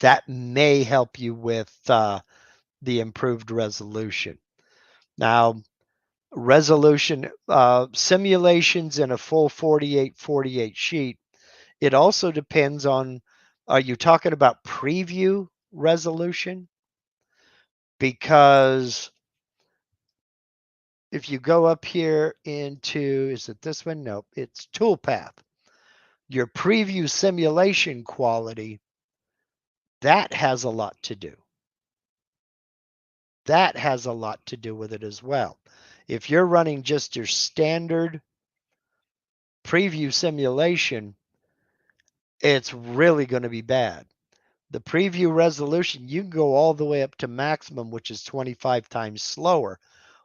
That may help you with the improved resolution. Now, resolution simulations in a full 48/48 sheet, it also depends on, are you talking about preview resolution? Because if you go up here into, is it this one? Nope, it's Toolpath. Your preview simulation quality, that has a lot to do. That has a lot to do with it as well. If you're running just your standard preview simulation, it's really going to be bad. The preview resolution, you can go all the way up to maximum, which is 25 times slower.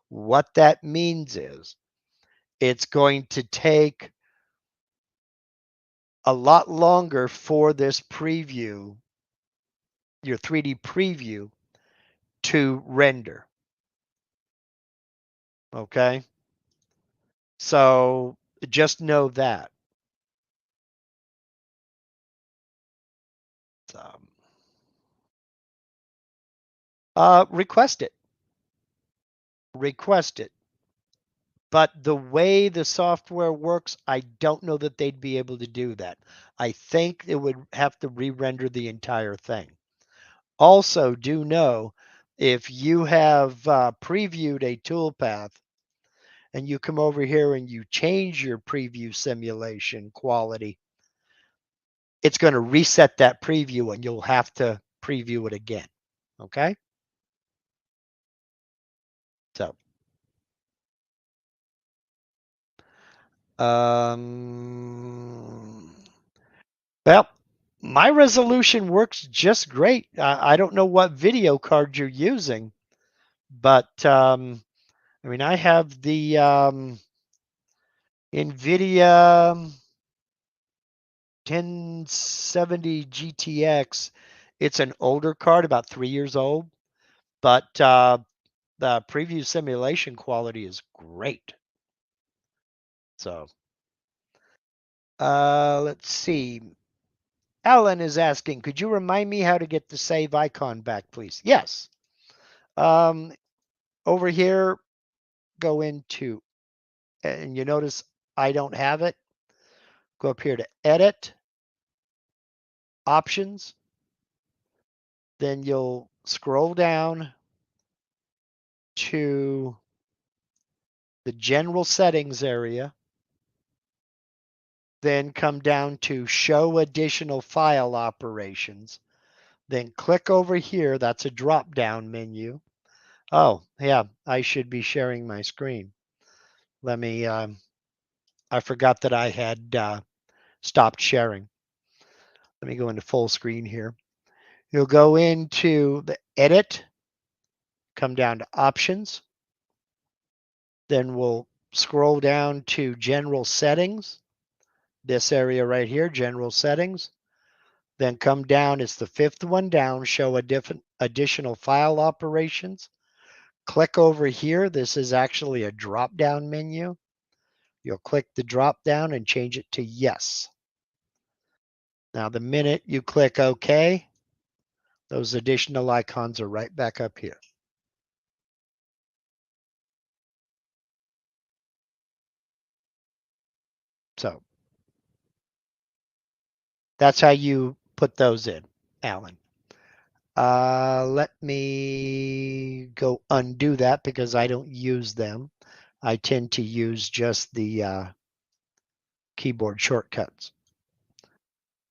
What that means is it's going to take a lot longer for this preview, your 3D preview, to render. Okay? So just know that. Request it. Request it. But the way the software works, I don't know that they'd be able to do that. I think it would have to re-render the entire thing. Also, do know if you have previewed a toolpath and you come over here and you change your preview simulation quality, it's going to reset that preview and you'll have to preview it again. Okay? So, well, my resolution works just great. I don't know what video card you're using, but I mean, I have the NVIDIA 1070 GTX. It's an older card, about 3 years old, but the preview simulation quality is great. So, let's see. Alan is asking, could you remind me how to get the save icon back, please? Yes. Over here, go into, and you notice I don't have it. Go up here to Edit, Options. Then you'll scroll down to the General Settings area. Then come down to Show Additional File Operations. Then click over here. That's a drop-down menu. Oh, yeah, I should be sharing my screen. Let me, I forgot that I had stopped sharing. Let me go into full screen here. You'll go into the Edit, come down to Options. Then we'll scroll down to General Settings. This area right here, General Settings. Then come down, it's the fifth one down, Show a different additional file operations. Click over here. This is actually a drop-down menu. You'll click the drop-down and change it to Yes. Now, the minute you click OK, those additional icons are right back up here. So that's how you put those in, Alan. Let me go undo that because I don't use them. I tend to use just the keyboard shortcuts.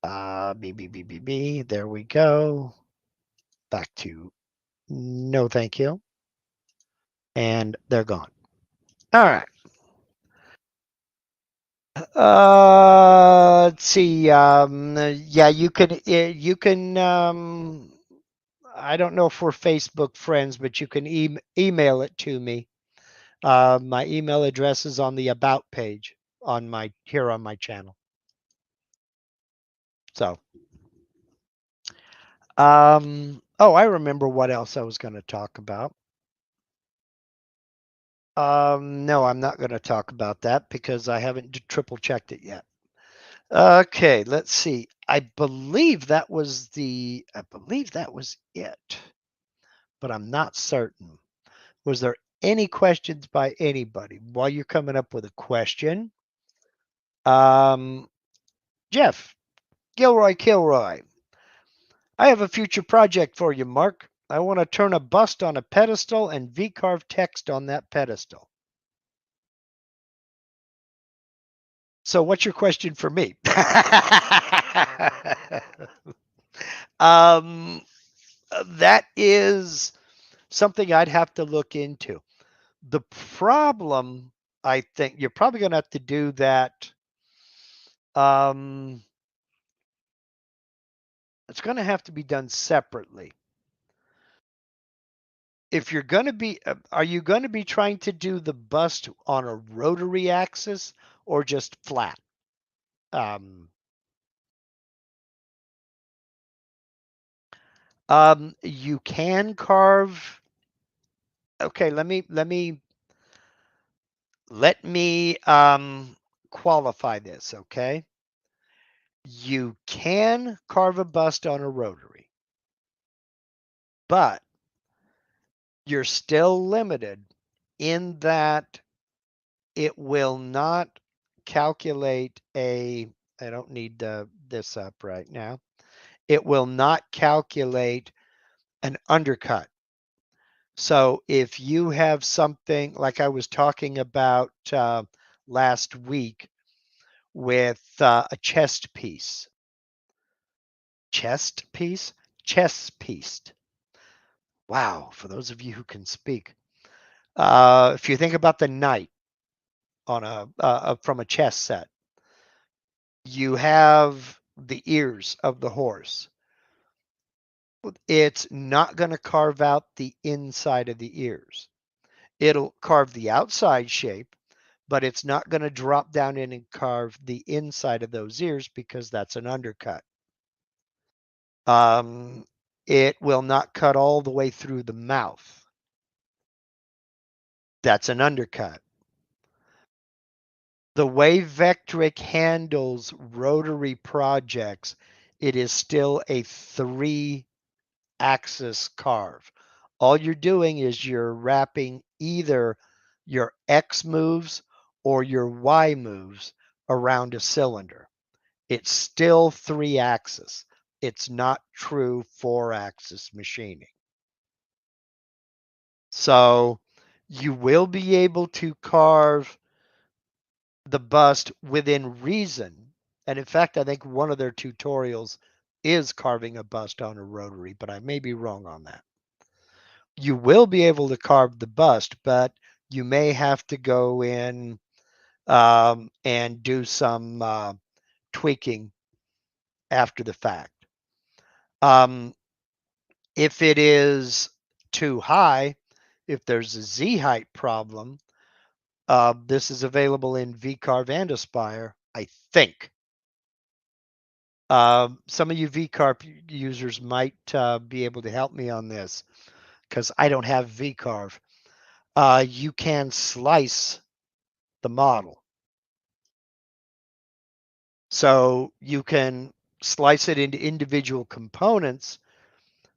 There we go. Back to no thank you. And they're gone. All right. Let's see. Yeah, you can. I don't know if we're Facebook friends, but you can email it to me. My email address is on the about page on my channel. So, oh, I remember what else I was going to talk about. No, I'm not going to talk about that because I haven't triple checked it yet. Okay, let's see. I believe that was it, but I'm not certain. Was there any questions by anybody? While you're coming up with a question, Jeff Kilroy, I have a future project for you, Mark. I want to turn a bust on a pedestal and VCarve text on that pedestal. So what's your question for me? That is something I'd have to look into. The problem, I think, you're probably going to have to do that. It's going to have to be done separately. If you're going to be, are you going to be trying to do the bust on a rotary axis or just flat? You can carve. Okay, let me qualify this. Okay, you can carve a bust on a rotary, but you're still limited in that it will not calculate a. I don't need this up right now. It will not calculate an undercut. So if you have something like I was talking about last week with a chest piece, chess piece. Wow, for those of you who can speak. If you think about the knight on from a chess set, you have the ears of the horse. It's not going to carve out the inside of the ears. It'll carve the outside shape, but it's not going to drop down in and carve the inside of those ears because that's an undercut. It will not cut all the way through the mouth. That's an undercut. The way Vectric handles rotary projects, it is still a 3-axis carve. All you're doing is you're wrapping either your X moves or your Y moves around a cylinder. It's still 3-axis. It's not true 4-axis machining. So you will be able to carve the bust within reason. And in fact, I think one of their tutorials is carving a bust on a rotary, but I may be wrong on that. You will be able to carve the bust, but you may have to go in and do some tweaking after the fact. If it is too high, if there's a Z height problem, this is available in VCarve and Aspire, I think. Some of you VCarve users might be able to help me on this because I don't have VCarve. You can slice the model. So you can slice it into individual components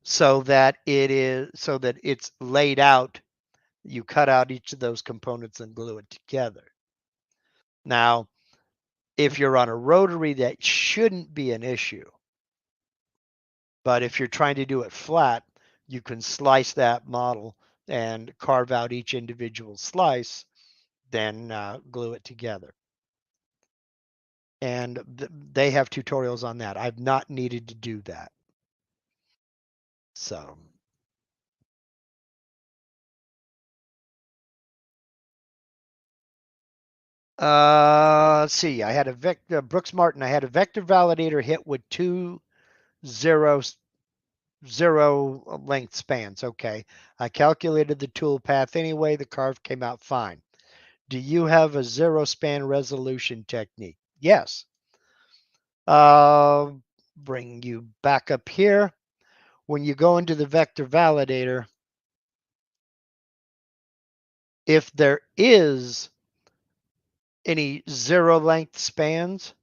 so that it's laid out. You cut out each of those components and glue it together. Now, if you're on a rotary, that shouldn't be an issue. But if you're trying to do it flat, you can slice that model and carve out each individual slice, then glue it together. and they have tutorials on that. I've not needed to do that. So, let's see. I had a Brooks Martin. I had a vector validator hit with two zero length spans. Okay. I calculated the tool path anyway. The carve came out fine. Do you have a zero span resolution technique? Yes. Uh, bring you back up here. When you go into the vector validator, if there is any zero length spans,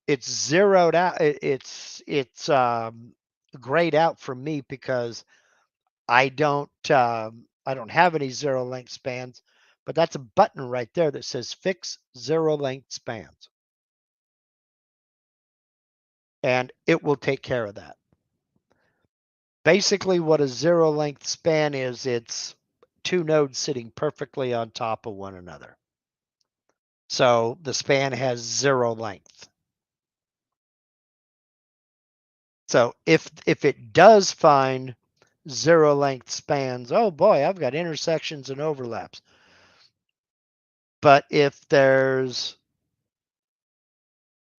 it's zeroed out. It's grayed out for me because I don't have any zero length spans, but that's a button right there that says fix zero length spans, and it will take care of that. Basically, what a zero length span is, it's two nodes sitting perfectly on top of one another. So the span has zero length. So if it does find zero length spans, oh boy, I've got intersections and overlaps. But if there's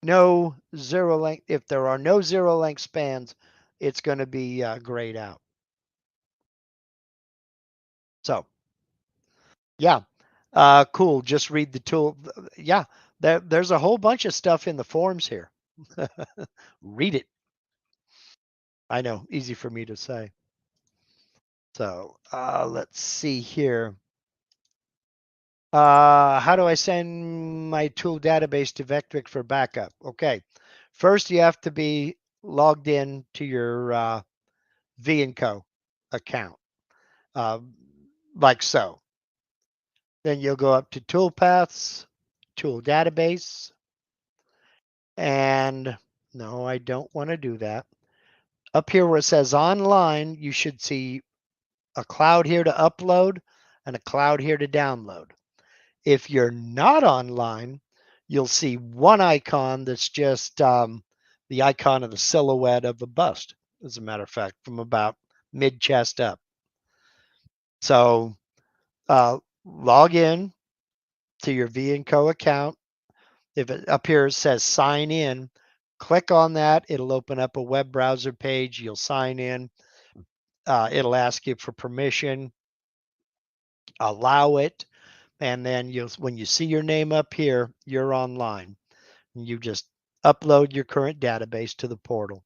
no zero length, if there are no zero length spans, it's going to be grayed out. So yeah, cool. Just read the tool. Yeah, there's a whole bunch of stuff in the forums here. Read it. I know, easy for me to say. So let's see here. How do I send my tool database to Vectric for backup? Okay, first you have to be logged in to your V&Co account, uh, like so. Then you'll go up to Toolpaths, Tool Database, and no, I don't want to do that. Up here where it says online, you should see a cloud here to upload and a cloud here to download. If you're not online, you'll see one icon that's just the icon of the silhouette of a bust, as a matter of fact, from about mid chest up. So log in to your V&Co account. If it up here it says sign in, click on that. It'll open up a web browser page. You'll sign in. It'll ask you for permission. Allow it. And then when you see your name up here, you're online. You just upload your current database to the portal.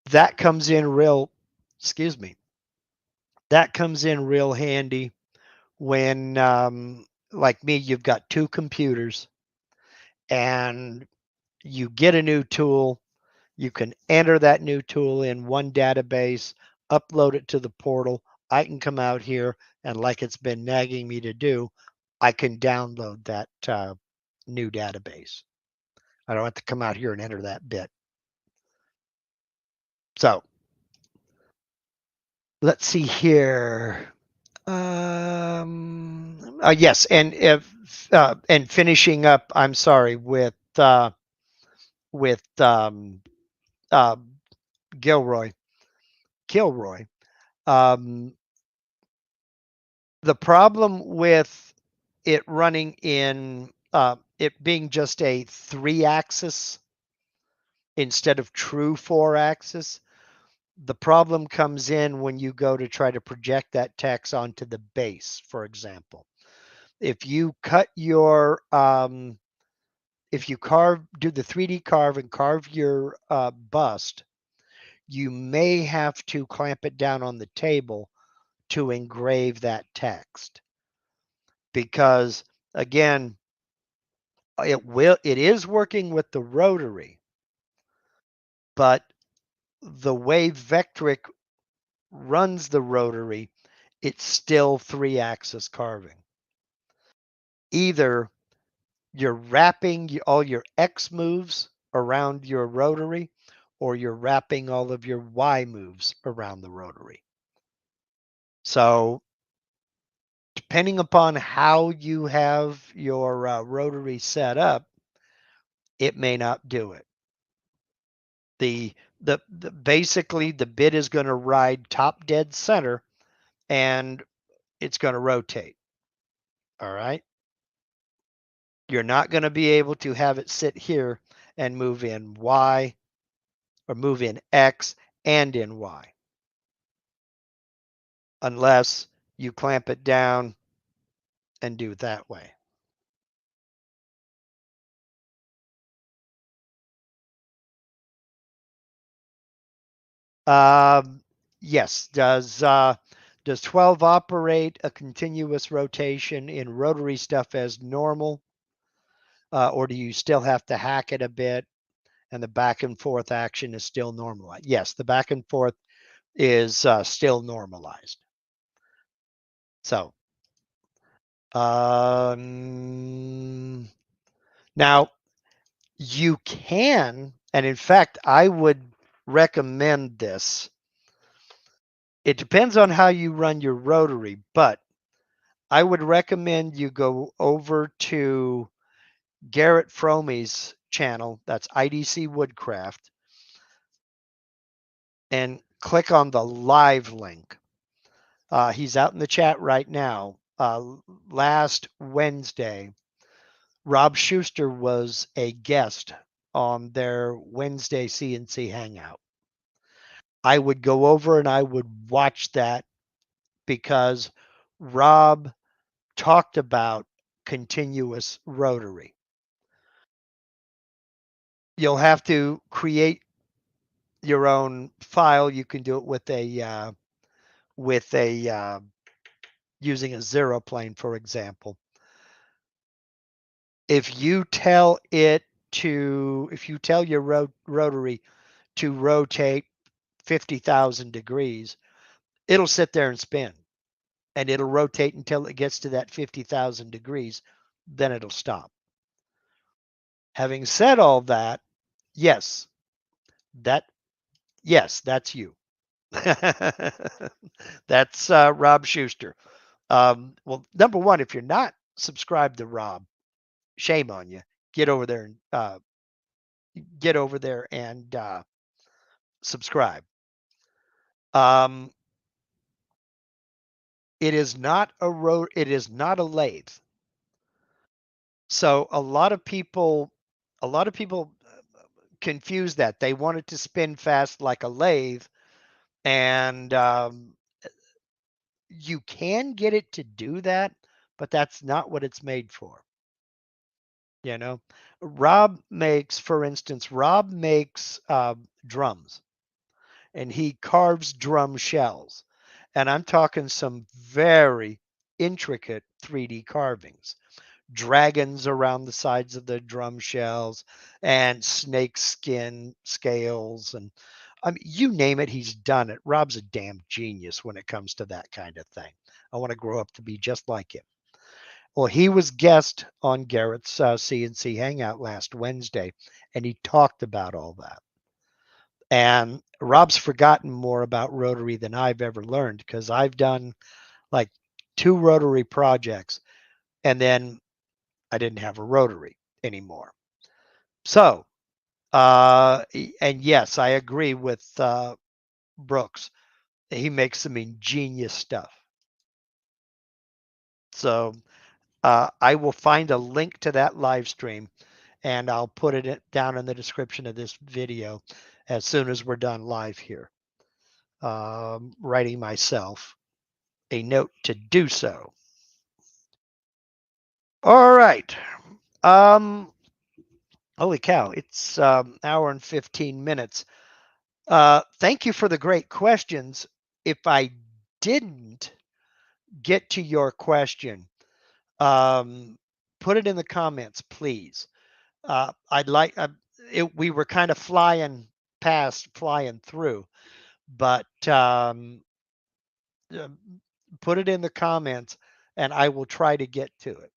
That comes in real, excuse me, that comes in real handy when, like me, you've got two computers and you get a new tool. You can enter that new tool in one database, upload it to the portal. I can come out here and, like it's been nagging me to do, I can download that new database. I don't have to come out here and enter that bit. So let's see here. Yes, and if and finishing up, I'm sorry, with uh, Gilroy, Kilroy. Um, the problem with it running in it being just a 3-axis instead of true 4-axis, the problem comes in when you go to try to project that text onto the base, for example. If you cut your if you do the 3D carve and carve your bust, you may have to clamp it down on the table to engrave that text, because again, it is working with the rotary, but the way Vectric runs the rotary, it's still 3-axis carving. Either you're wrapping all your X moves around your rotary, or you're wrapping all of your Y moves around the rotary. So depending upon how you have your rotary set up, it may not do it. The basically the bit is going to ride top dead center and it's going to rotate. All right. You're not going to be able to have it sit here and move in Y or move in X and in Y unless you clamp it down and do it that way. Yes. Does 12 operate a continuous rotation in rotary stuff as normal, or do you still have to hack it a bit and the back and forth action is still normalized? Yes, the back and forth is still normalized. So now you can, and in fact, I would recommend this. It depends on how you run your rotary, but I would recommend you go over to Garrett Fromey's channel. That's IDC Woodcraft, and click on the live link. He's out in the chat right now. Last Wednesday, Rob Schuster was a guest on their Wednesday CNC Hangout. I would go over and I would watch that because Rob talked about continuous rotary. You'll have to create your own file. You can do it with a using a zero plane, for example. If you tell your rotary to rotate 50,000 degrees, it'll sit there and spin, and it'll rotate until it gets to that 50,000 degrees. Then it'll stop. Having said all that, yes, that's you. That's Rob Schuster. Well, number one, if you're not subscribed to Rob, shame on you. Get over there and subscribe. Um, it is not a lathe. So a lot of people confuse that. They want it to spin fast like a lathe, and you can get it to do that, but that's not what it's made for. You know, for instance, Rob makes drums, and he carves drum shells. And I'm talking some very intricate 3D carvings. Dragons around the sides of the drum shells and snake skin scales. And I mean, you name it, he's done it. Rob's a damn genius when it comes to that kind of thing. I want to grow up to be just like him. Well, he was guest on Garrett's CNC Hangout last Wednesday, and he talked about all that. And Rob's forgotten more about Rotary than I've ever learned because I've done like 2 Rotary projects, and then I didn't have a Rotary anymore. So, and yes, I agree with Brooks. He makes some ingenious stuff. So I will find a link to that live stream and I'll put it down in the description of this video as soon as we're done live here. Writing myself a note to do so. All right. Holy cow, it's hour and 15 minutes. Thank you for the great questions. If I didn't get to your question, put it in the comments, please. We were kind of flying through, but put it in the comments and I will try to get to it.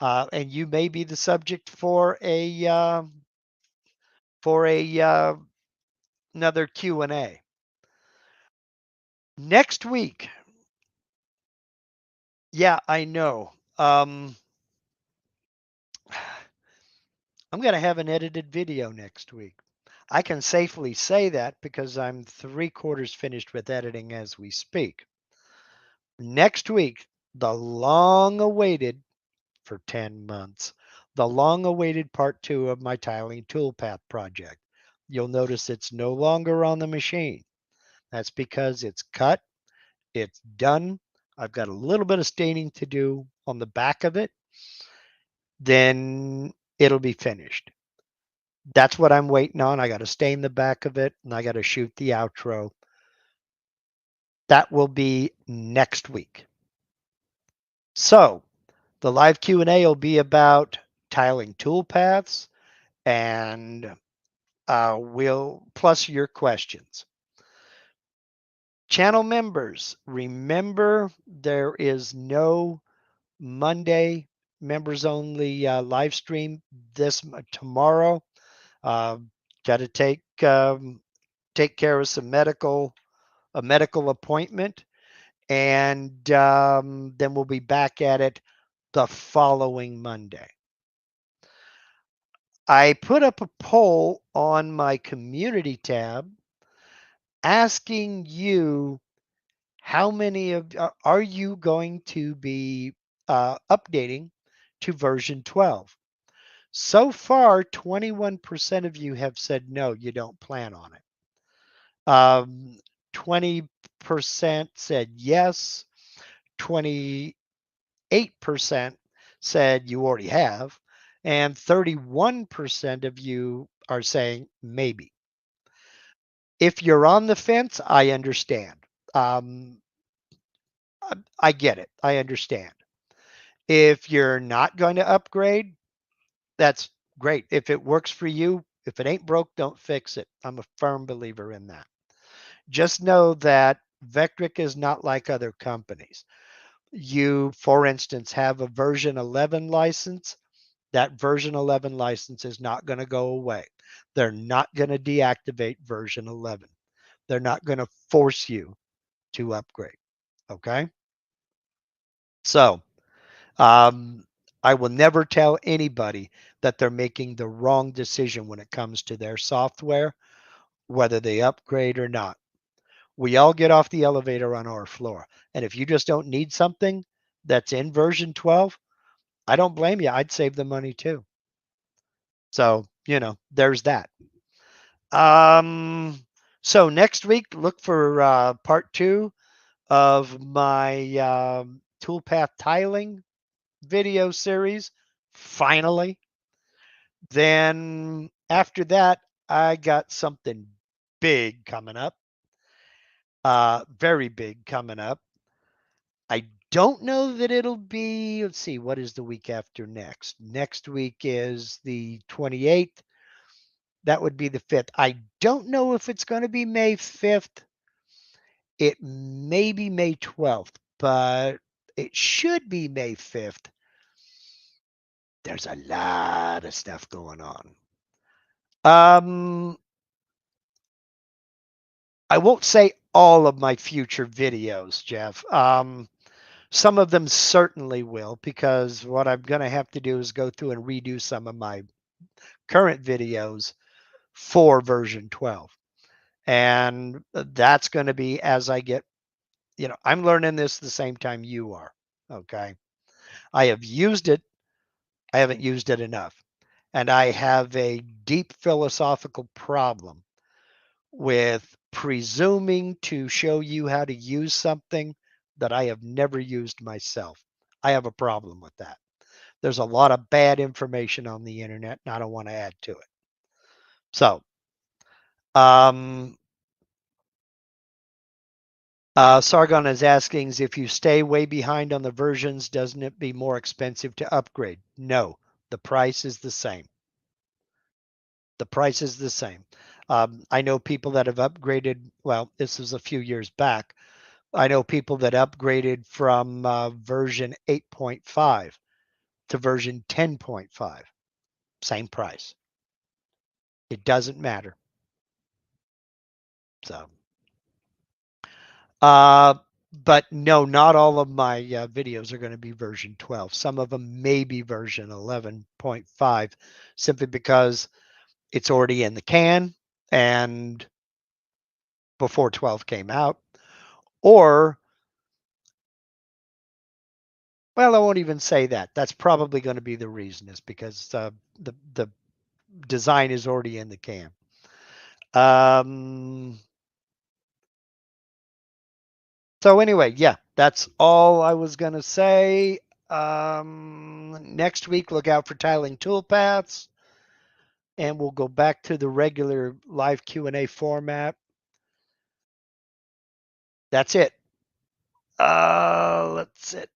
And you may be the subject for another Q&A. Next week. Yeah, I know. I'm going to have an edited video next week. I can safely say that because I'm 3/4 finished with editing as we speak. Next week, the long awaited, for 10 months, the long awaited part 2 of my tiling toolpath project. You'll notice it's no longer on the machine. That's because it's cut, it's done. I've got a little bit of staining to do on the back of it. Then it'll be finished. That's what I'm waiting on. I got to stain the back of it and I got to shoot the outro. That will be next week. So the live Q&A will be about tiling toolpaths and we'll plus your questions. Channel members, remember there is no Monday members only live stream this tomorrow. Got to take care of some a medical appointment, and then we'll be back at it the following Monday. I put up a poll on my community tab asking you how many of are you going to be updating to version 12? So far, 21% of you have said no, you don't plan on it. 20% said yes. 28% said you already have. And 31% of you are saying maybe. If you're on the fence, I understand. Um, I get it. I understand. If you're not going to upgrade, that's great. If it works for you, if it ain't broke, don't fix it. I'm a firm believer in that. Just know that Vectric is not like other companies. You, for instance, have a version 11 license. That version 11 license is not going to go away. They're not going to deactivate version 11. They're not going to force you to upgrade. Okay. So, I will never tell anybody that they're making the wrong decision when it comes to their software, whether they upgrade or not. We all get off the elevator on our floor. And if you just don't need something that's in version 12, I don't blame you. I'd save the money too. So, there's that. So next week, look for part 2 of my toolpath tiling video series. Finally. Then after that, I got something big coming up. Very big coming up. I don't know that it'll be, let's see, what is the week after next? Next week is the 28th. That would be the 5th. I don't know if it's going to be May 5th. It may be May 12th, but it should be May 5th. There's a lot of stuff going on. I won't say all of my future videos, Jeff. Some of them certainly will, because what I'm going to have to do is go through and redo some of my current videos for version 12. And that's going to be as I get, I'm learning this the same time you are. Okay. I have used it. I haven't used it enough. And I have a deep philosophical problem with presuming to show you how to use something that I have never used myself. I have a problem with that. There's a lot of bad information on the internet, and I don't want to add to it. So, Sargon is asking if you stay way behind on the versions, doesn't it be more expensive to upgrade? No, the price is the same. The price is the same. I know people that have upgraded. Well, this was a few years back. I know people that upgraded from version 8.5 to version 10.5. Same price. It doesn't matter. So, But no, not all of my videos are going to be version 12. Some of them may be version 11.5, simply because it's already in the can and before 12 came out. Or, well, I won't even say that. That's probably going to be the reason, is because the design is already in the can. So anyway, yeah, that's all I was going to say. Next week, look out for tiling toolpaths, and we'll go back to the regular live Q&A format. That's it. That's it.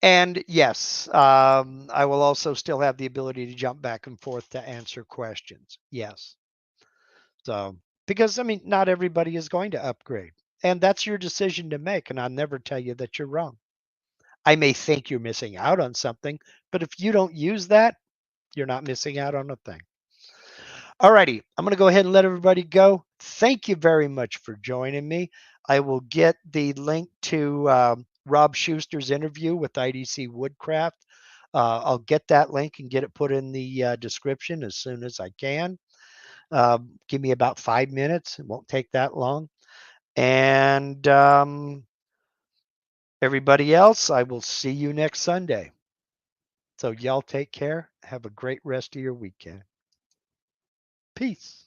And yes, I will also still have the ability to jump back and forth to answer questions. Yes. So, because I mean, not everybody is going to upgrade, and that's your decision to make. And I'll never tell you that you're wrong. I may think you're missing out on something, but if you don't use that, you're not missing out on a thing. All righty, I'm going to go ahead and let everybody go. Thank you very much for joining me. I will get the link to Rob Schuster's interview with IDC Woodcraft. I'll get that link and get it put in the description as soon as I can. Give me about 5 minutes. It won't take that long. And everybody else, I will see you next Sunday. So y'all take care. Have a great rest of your weekend. Peace.